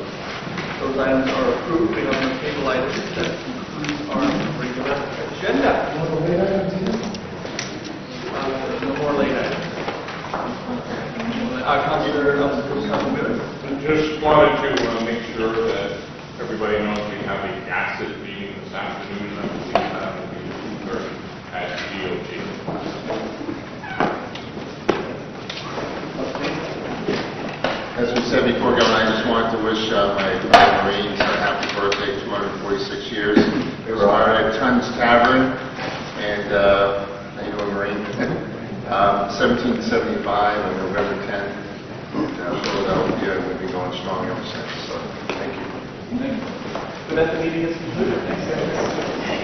Those items are approved. We have no table items. That concludes our regular agenda. No more late items. Councilor Wheeler? I just wanted to make sure that everybody knows we have a GASIT meeting this afternoon. I believe that will be 2:30 at DOT. As we said before, Governor, I just wanted to wish my fellow Marines a happy birthday, 246 years. They were hired at Tun's Tavern, and how you doing, Marine? 1775 on November 10th, Philadelphia, and we've been going strong ever since, so thank you. Good. The meeting is concluded. Thanks, guys.